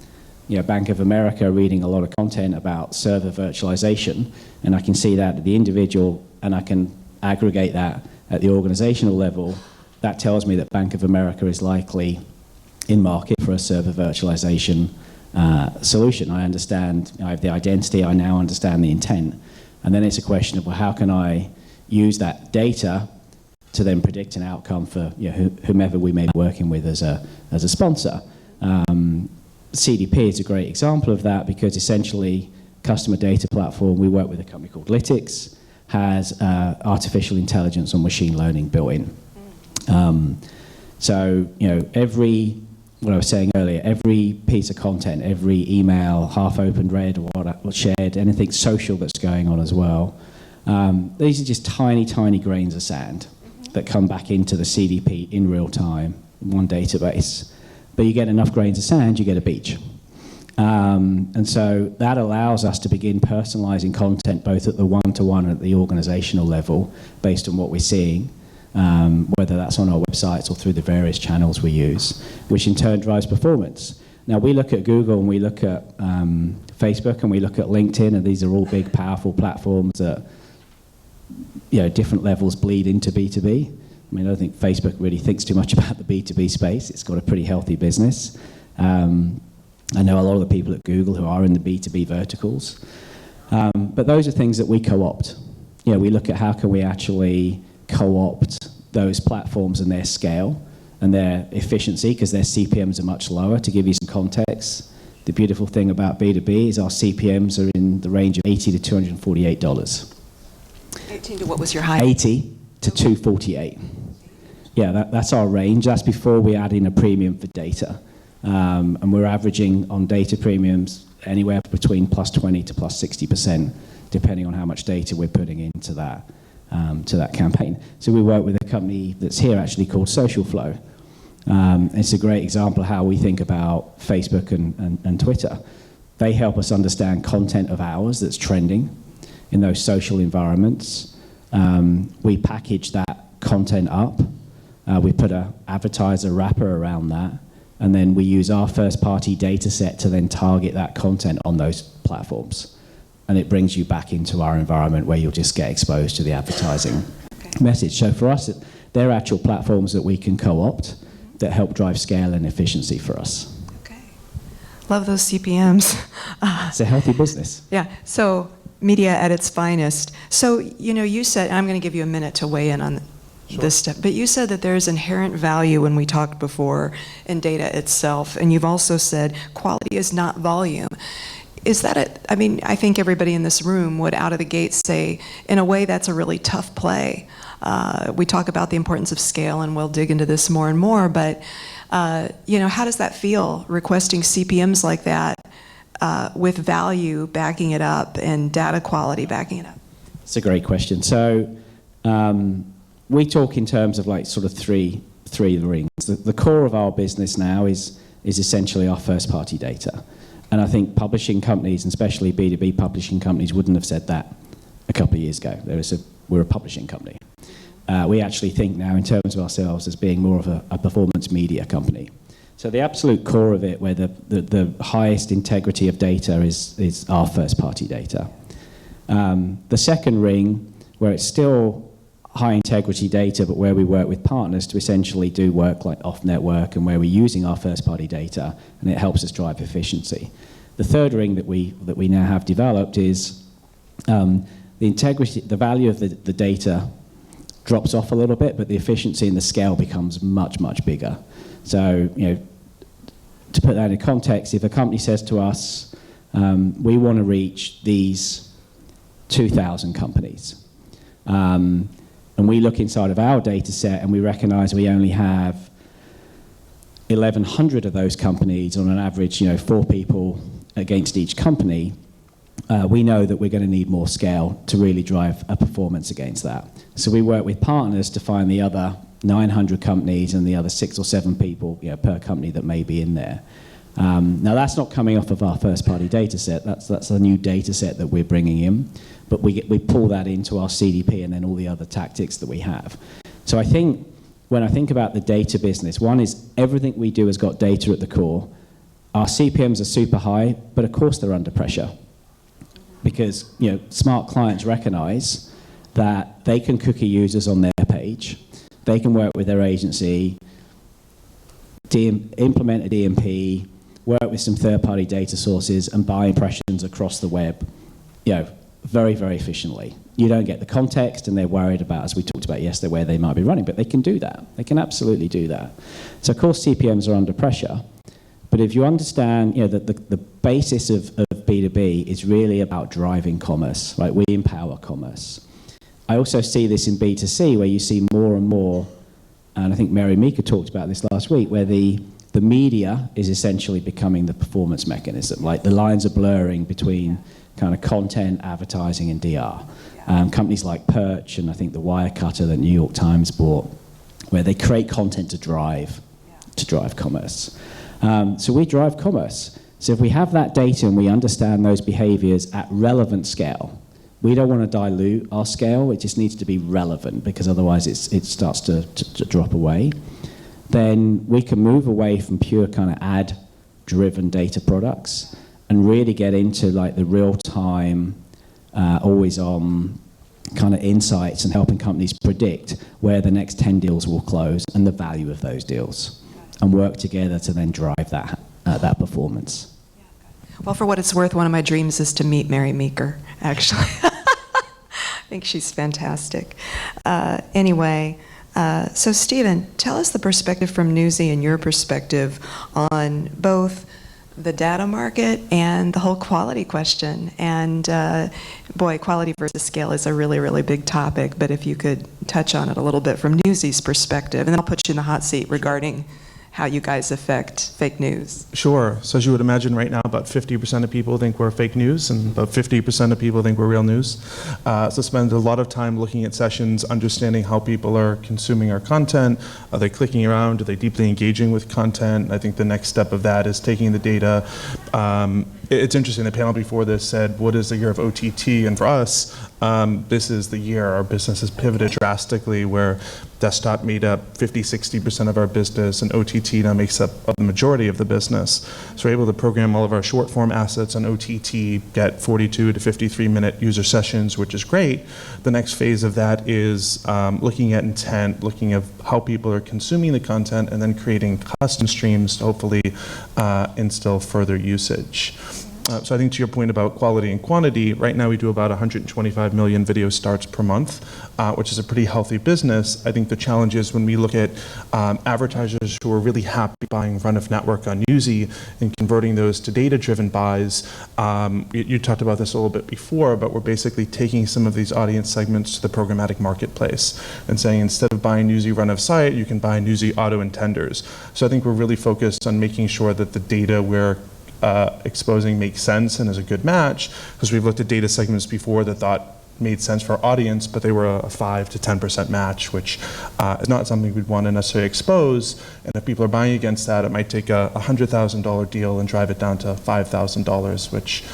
Bank of America reading a lot of content about server virtualization, and I can see that at the individual, and I can aggregate that at the organizational level, that tells me that Bank of America is likely in market for a server virtualization solution. I understand, I have the identity, I now understand the intent. And then it's a question of, well, how can I use that data to then predict an outcome for whomever we may be working with as a sponsor. CDP is a great example of that, because essentially customer data platform, we work with a company called Lytics, has artificial intelligence or machine learning built in. So what I was saying earlier, every piece of content, every email, half opened, read, or shared, anything social that's going on as well, these are just tiny, tiny grains of sand that come back into the CDP in real time, in one database. But you get enough grains of sand, you get a beach. And so that allows us to begin personalizing content both at the one-to-one and at the organizational level based on what we're seeing, whether that's on our websites or through the various channels we use, which in turn drives performance. Now, we look at Google and we look at Facebook and we look at LinkedIn, and these are all big, powerful platforms that different levels bleed into B2B. I mean, I don't think Facebook really thinks too much about the B2B space. It's got a pretty healthy business. I know a lot of the people at Google who are in the B2B verticals. But those are things that we co-opt. We look at how can we actually co-opt those platforms and their scale and their efficiency, because their CPMs are much lower. To give you some context, the beautiful thing about B2B is our CPMs are in the range of $80 to $248. 18 to what was your high? 80 to 248. Yeah, that's our range. That's before we add in a premium for data. And we're averaging on data premiums anywhere between plus 20 to plus 60%, depending on how much data we're putting into that. to that campaign. So we work with a company that's here actually called Social Flow. It's a great example of how we think about Facebook and Twitter. They help us understand content of ours that's trending in those social environments. We package that content up. We put an advertiser wrapper around that, and then we use our first-party data set to then target that content on those platforms. And it brings you back into our environment where you'll just get exposed to the advertising message. So for us, they're actual platforms that we can co-opt that help drive scale and efficiency for us. Love those CPMs. It's a healthy business. Yeah, so media at its finest. So, you said, and I'm going to give you a minute to weigh in on this step, but you said that there's inherent value when we talked before in data itself, and you've also said quality is not volume. Is that I think everybody in this room would out of the gate say, in a way, that's a really tough play. We talk about the importance of scale, and we'll dig into this more and more, but how does that feel, requesting CPMs like that with value backing it up and data quality backing it up? It's a great question. So we talk in terms of like sort of three rings. The core of our business now is essentially our first-party data. And I think publishing companies, and especially B2B publishing companies, wouldn't have said that a couple of years ago. We're a publishing company. We actually think now in terms of ourselves as being more of a performance media company. So the absolute core of it, where the highest integrity of data is our first-party data. The second ring, where it's still high integrity data, but where we work with partners to essentially do work like off-network and where we're using our first-party data, and it helps us drive efficiency. The third ring that we now have developed is the integrity, the value of the data drops off a little bit, but the efficiency and the scale becomes much, much bigger. So, to put that in context, if a company says to us, we want to reach these 2,000 companies, and we look inside of our data set and we recognize we only have 1,100 of those companies on an average, 4 people against each company, we know that we're going to need more scale to really drive a performance against that. So we work with partners to find the other 900 companies and the other 6 or 7 people per company that may be in there. Now that's not coming off of our first-party data set. That's a new data set that we're bringing in, but we pull that into our CDP and then all the other tactics that we have. So I think when I think about the data business, one is everything we do has got data at the core. Our CPMs are super high, but of course they're under pressure because smart clients recognize that they can cookie users on their page, they can work with their agency, implement a DMP, work with some third-party data sources, and buy impressions across the web, very, very efficiently. You don't get the context, and they're worried about, as we talked about yesterday, where they might be running, but they can do that. They can absolutely do that. So, of course, CPMs are under pressure, but if you understand, that the basis of B2B is really about driving commerce, right? We empower commerce. I also see this in B2C, where you see more and more, and I think Mary Meeker talked about this last week, where the media is essentially becoming the performance mechanism. Like the lines are blurring between kind of content, advertising, and DR. Companies like Perch and I think the Wirecutter that New York Times bought, where they create content to drive commerce. So we drive commerce. So if we have that data and we understand those behaviors at relevant scale, we don't want to dilute our scale. It just needs to be relevant because otherwise it starts to drop away. Then we can move away from pure kind of ad-driven data products and really get into like the real-time, always-on kind of insights and helping companies predict where the next 10 deals will close and the value of those deals, and work together to then drive that performance. Well, for what it's worth, one of my dreams is to meet Mary Meeker, actually. I think she's fantastic. Anyway, so Stephen, tell us the perspective from Newsy and your perspective on both the data market and the whole quality question. And boy, quality versus scale is a really, really big topic, but if you could touch on it a little bit from Newsy's perspective, and then I'll put you in the hot seat regarding how you guys affect fake news? Sure. So as you would imagine right now, about 50% of people think we're fake news and about 50% of people think we're real news. So spend a lot of time looking at sessions, understanding how people are consuming our content. Are they clicking around? Are they deeply engaging with content? I think the next step of that is taking the data. It's interesting, the panel before this said, what is the year of OTT? And for us, this is the year our business has pivoted drastically, where desktop made up 50-60% of our business, and OTT now makes up the majority of the business. So we're able to program all of our short form assets on OTT, get 42 to 53-minute user sessions, which is great. The next phase of that is looking at intent, looking at how people are consuming the content, and then creating custom streams to hopefully instill further usage. So I think to your point about quality and quantity, right now we do about 125 million video starts per month, which is a pretty healthy business. I think the challenge is when we look at advertisers who are really happy buying run-of-network on Newsy and converting those to data-driven buys. You talked about this a little bit before, but we're basically taking some of these audience segments to the programmatic marketplace and saying instead of buying Newsy run-of-site, you can buy Newsy auto-intenders. So I think we're really focused on making sure that the data we're exposing makes sense and is a good match, because we've looked at data segments before that thought made sense for our audience, but they were a 5 to 10% match, which is not something we'd want to necessarily expose. And if people are buying against that, it might take a $100,000 deal and drive it down to $5,000, which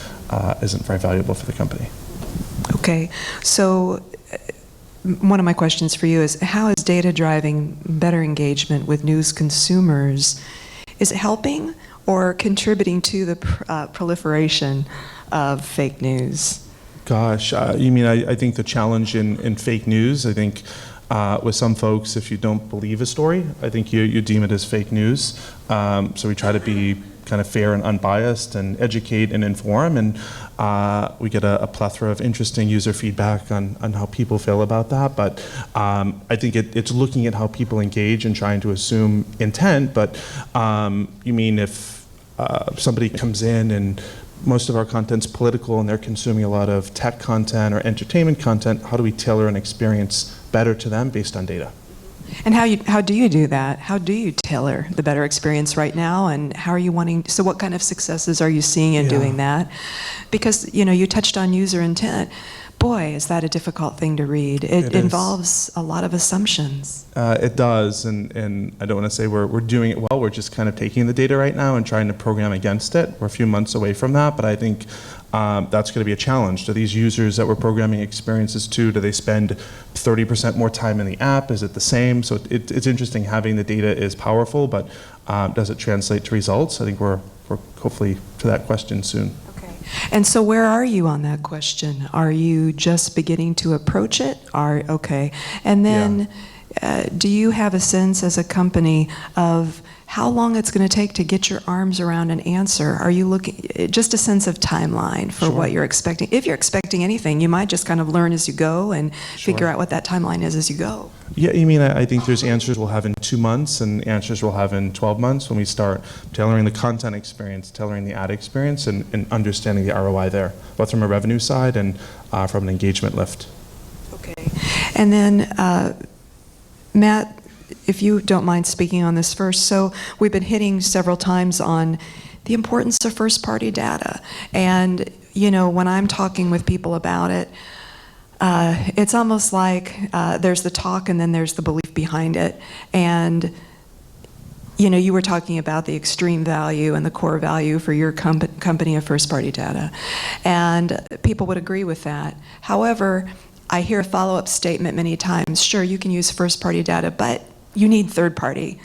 isn't very valuable for the company. Okay, so one of my questions for you is, how is data driving better engagement with news consumers? Is it helping or contributing to the proliferation of fake news? Gosh, you mean, I think the challenge in fake news, I think with some folks, if you don't believe a story, I think you deem it as fake news. So we try to be kind of fair and unbiased and educate and inform, and we get a plethora of interesting user feedback on how people feel about that. But I think it's looking at how people engage and trying to assume intent. But you mean if somebody comes in and most of our content's political and they're consuming a lot of tech content or entertainment content, how do we tailor an experience better to them based on data? And how do you do that? How do you tailor the better experience right now? And how are you wanting, so what kind of successes are you seeing in doing that? Because, you know, you touched on user intent. Boy, is that a difficult thing to read. It involves a lot of assumptions. It does, and I don't want to say we're doing it well. We're just kind of taking the data right now and trying to program against it. We're a few months away from that, but I think that's going to be a challenge. Do these users that we're programming experiences to, do they spend 30% more time in the app? Is it the same? So it's interesting. Having the data is powerful, but does it translate to results? I think we're hopefully to that question soon. And so where are you on that question? Are you just beginning to approach it? Okay. And then do you have a sense as a company of how long it's going to take to get your arms around an answer? Are you looking, just a sense of timeline for what you're expecting? If you're expecting anything, you might just kind of learn as you go and figure out what that timeline is as you go. Yeah, you mean, I think there's answers we'll have in 2 months and answers we'll have in 12 months when we start tailoring the content experience, tailoring the ad experience, and understanding the ROI there, both from a revenue side and from an engagement lift. Okay. And then, Matt, if you don't mind speaking on this first. So we've been hitting several times on the importance of first-party data. And, you know, when I'm talking with people about it, it's almost like there's the talk and then there's the belief behind it. And, you know, you were talking about the extreme value and the core value for your company of first-party data. And people would agree with that. However, I hear a follow-up statement many times, sure, you can use first-party data, but you need third-party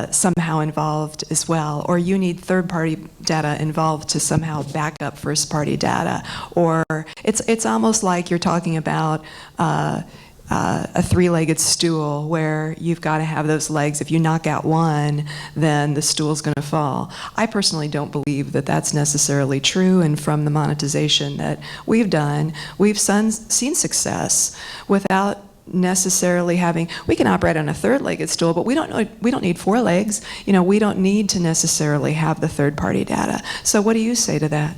somehow involved as well, or you need third-party data involved to somehow back up first-party data, or it's almost like you're talking about a three-legged stool where you've got to have those legs. If you knock out one, then the stool's going to fall. I personally don't believe that that's necessarily true, and from the monetization that we've done, we've seen success without necessarily having, we can operate on a third-legged stool, but we don't need four legs. You know, we don't need to necessarily have the third-party data. So what do you say to that?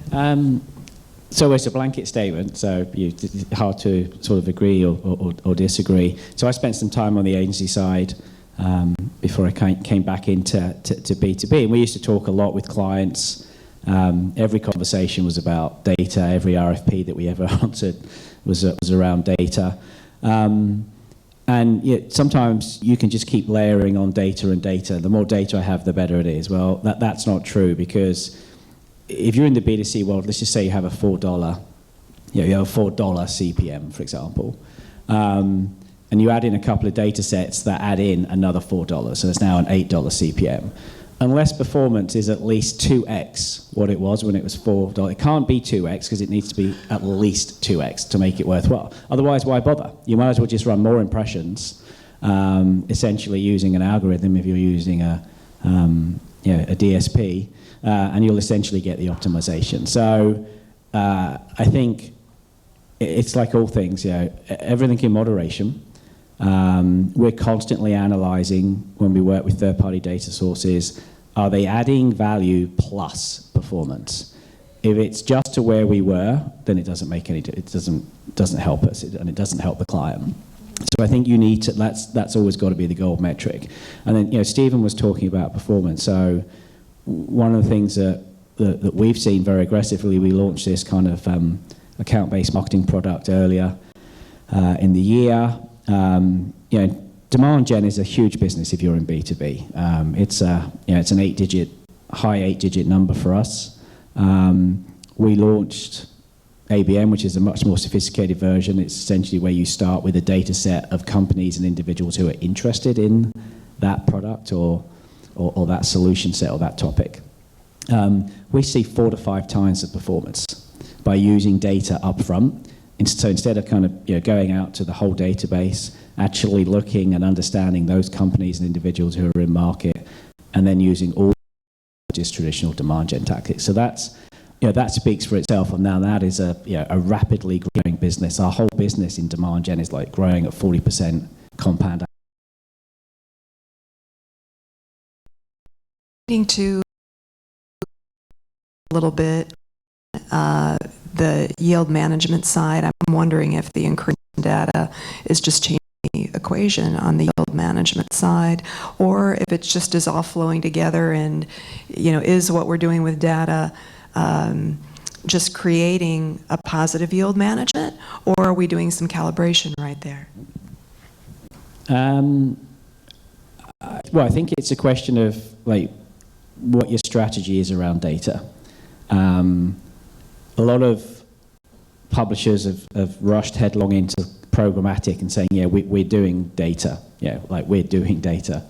So it's a blanket statement, so it's hard to sort of agree or disagree. So I spent some time on the agency side before I came back into to B2B. And we used to talk a lot with clients. Every conversation was about data. Every RFP that we ever answered was around data. And yet sometimes you can just keep layering on data and data. The more data I have, the better it is. Well, that's not true, because if you're in the B2C world, let's just say you have a $4, you have a $4 CPM, for example, and you add in a couple of data sets that add in another $4, so it's now an $8 CPM. Unless performance is at least 2x what it was when it was $4. It can't be 2x because it needs to be at least 2x to make it worthwhile. Otherwise, why bother? You might as well just run more impressions, essentially using an algorithm if you're using a DSP, and you'll essentially get the optimization. So I think it's like all things, everything in moderation. We're constantly analyzing when we work with third-party data sources, are they adding value plus performance? If it's just to where we were, then it doesn't make any, it doesn't help us, and it doesn't help the client. So I think you need to, that's always got to be the gold metric. And then, Stephen was talking about performance. So one of the things that we've seen very aggressively, we launched this kind of account-based marketing product earlier in the year. Demand gen is a huge business if you're in B2B. It's an high eight-digit number for us. We launched ABM, which is a much more sophisticated version. It's essentially where you start with a data set of companies and individuals who are interested in that product or that solution set or that topic. We see 4 to 5 times the performance by using data up front. So instead of kind of going out to the whole database, actually looking and understanding those companies and individuals who are in market, and then using all just traditional demand gen tactics. So that's that speaks for itself. And now that is a rapidly growing business. Our whole business in demand gen is like growing at 40% compound. To a little bit the yield management side, I'm wondering if the increase in data is just changing the equation on the yield management side, or if it's just is all flowing together, and is what we're doing with data just creating a positive yield management, or are we doing some calibration right there? Well, I think it's a question of what your strategy is around data. A lot of publishers have rushed headlong into programmatic and saying, we're doing data. We're doing data.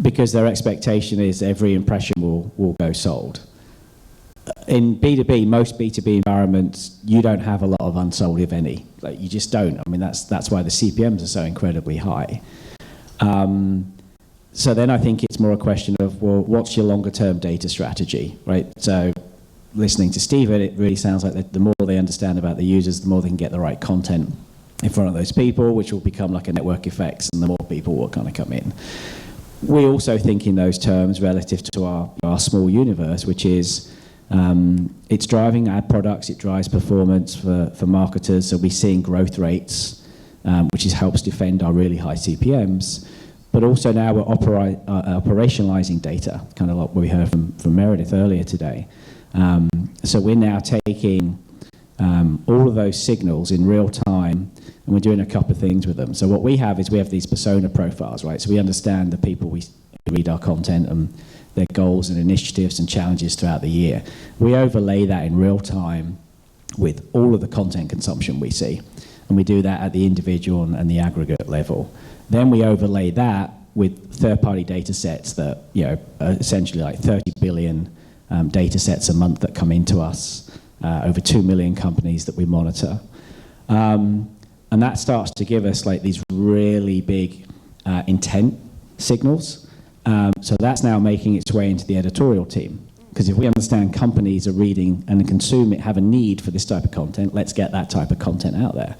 Because their expectation is every impression will go sold. In B2B, most B2B environments, you don't have a lot of unsold, if any. You just don't. I mean, that's why the CPMs are so incredibly high. So then I think it's more a question of, well, what's your longer term data strategy, right? So listening to Stephen, it really sounds like the more they understand about the users, the more they can get the right content in front of those people, which will become like a network effect, and the more people will kind of come in. We also think in those terms relative to our small universe, which is it's driving ad products, it drives performance for marketers, so we're seeing growth rates, which helps defend our really high CPMs. But also now we're operationalizing data, kind of like what we heard from Meredith earlier today. So we're now taking all of those signals in real time, and we're doing a couple of things with them. So what we have is we have these persona profiles, right? So we understand the people who read our content and their goals and initiatives and challenges throughout the year. We overlay that in real time with all of the content consumption we see. And we do that at the individual and the aggregate level. Then we overlay that with third-party data sets that, are essentially like 30 billion data sets a month that come into us, over 2 million companies that we monitor. And that starts to give us like these really big intent signals. So that's now making its way into the editorial team. Because if we understand companies are reading and consume it, have a need for this type of content, let's get that type of content out there.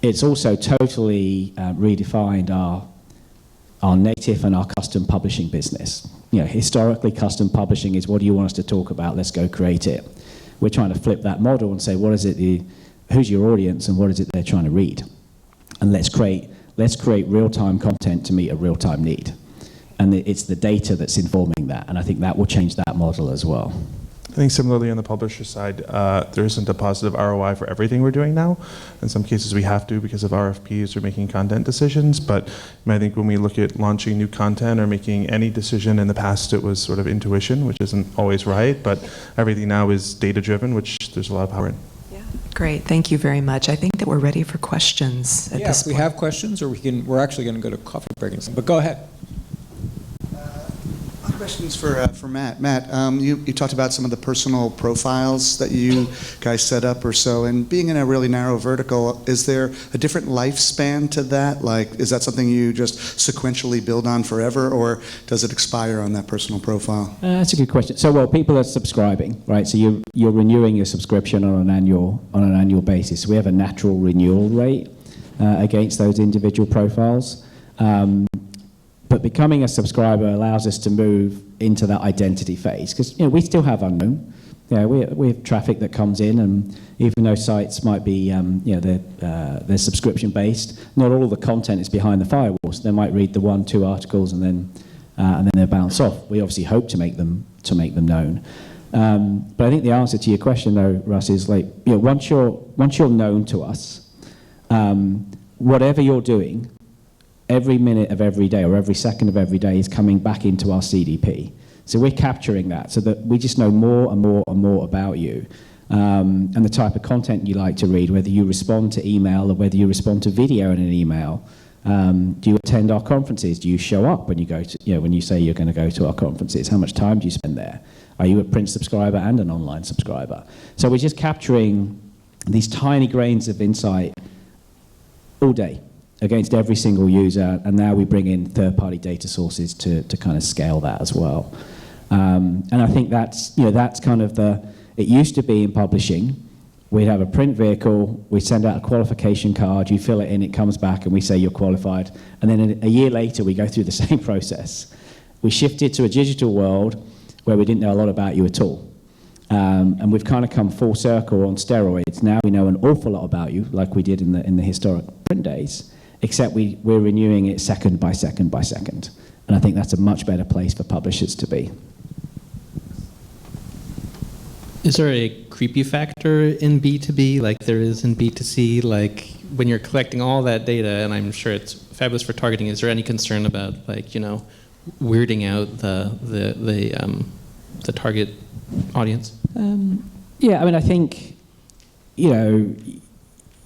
It's also totally redefined our native and our custom publishing business. Historically, custom publishing is what do you want us to talk about? Let's go create it. We're trying to flip that model and say, what is it? Who's your audience, and what is it they're trying to read? And let's create let's create real-time content to meet a real-time need. And it's the data that's informing that, and I think that will change that model as well. I think similarly on the publisher side, there isn't a positive ROI for everything we're doing now. In some cases we have to because of RFPs or making content decisions, but I think when we look at launching new content or making any decision, in the past it was sort of intuition, which isn't always right, but everything now is data-driven, which there's a lot of power in. Great, thank you very much. I think that we're ready for questions at this If we point. have questions, or we're actually going to go to coffee break, but go ahead. Questions for Matt. Matt, you talked about some of the personal profiles that you guys set up or so, and being in a really narrow vertical, is there a different lifespan to that? Like, is that something you just sequentially build on forever, or does it expire on that personal profile? That's a good question. So, well, people are subscribing, right? So you're renewing your subscription on an annual basis. So we have a natural renewal rate against those individual profiles. But becoming a subscriber allows us to move into that identity phase, because we still have unknown. We have traffic that comes in, and even though sites might be they're subscription based, not all of the content is behind the firewalls. They might read the 1-2 articles and then they'll bounce off. We obviously hope to make them known. But I think the answer to your question though, Russ, is once you're known to us, whatever you're doing, every minute of every day or every second of every day is coming back into our CDP. So we're capturing that so that we just know more and more and more about you, and the type of content you like to read, whether you respond to email or whether you respond to video in an email. Do you attend our conferences? Do you show up when you go to, when you say you're going to go to our conferences? How much time do you spend there? Are you a print subscriber and an online subscriber? So we're just capturing these tiny grains of insight all day against every single user, and now we bring in third-party data sources to kind of scale that as well. And I think that's kind of it used to be in publishing, we'd have a print vehicle, we send out a qualification card, you fill it in, it comes back, and we say you're qualified, and then a year later we go through the same process. We shifted to a digital world where we didn't know a lot about you at all. And we've kind of come full circle on steroids. Now we know an awful lot about you, like we did in the historic print days, except we're renewing it second by second by second. And I think that's a much better place for publishers to be. Is there a creepy factor in B2B like there is in B2C? Like when you're collecting all that data, and I'm sure it's fabulous for targeting, is there any concern about weirding out the target audience? Yeah, I mean, I think,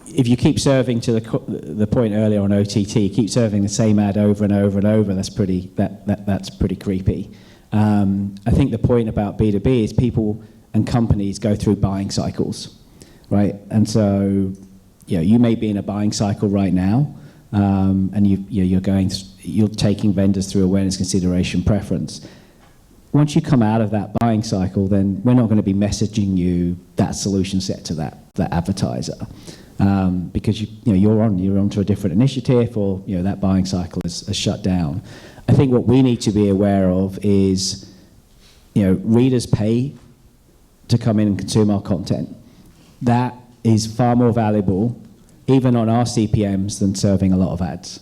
if you keep serving to the point earlier on OTT, keep serving the same ad over and over and over, that's pretty creepy. I think the point about B2B is people and companies go through buying cycles, right? And so, you may be in a buying cycle right now, and you're taking vendors through awareness, consideration, preference. Once you come out of that buying cycle, then we're not going to be messaging you that solution set to that advertiser. Because you're on to a different initiative, or that buying cycle is shut down. I think what we need to be aware of is, readers pay to come in and consume our content. That is far more valuable, even on our CPMs, than serving a lot of ads.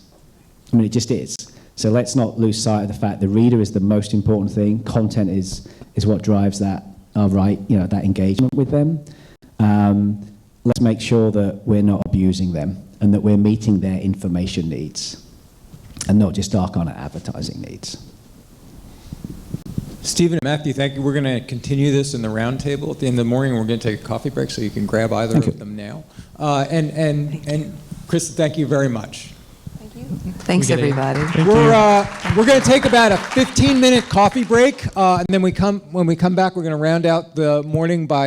I mean, it just is. So let's not lose sight of the fact the reader is the most important thing. Content is what drives that that engagement with them. Let's make sure that we're not abusing them and that we're meeting their information needs and not just our kind of advertising needs. Stephen and Matthew, thank you. We're going to continue this in the roundtable at the end of the morning. We're going to take a coffee break, so you can grab either of them now. And Chris, thank you very much. Thanks, everybody. We're going to take about a 15-minute coffee break, and then when we come back, we're going to round out the morning by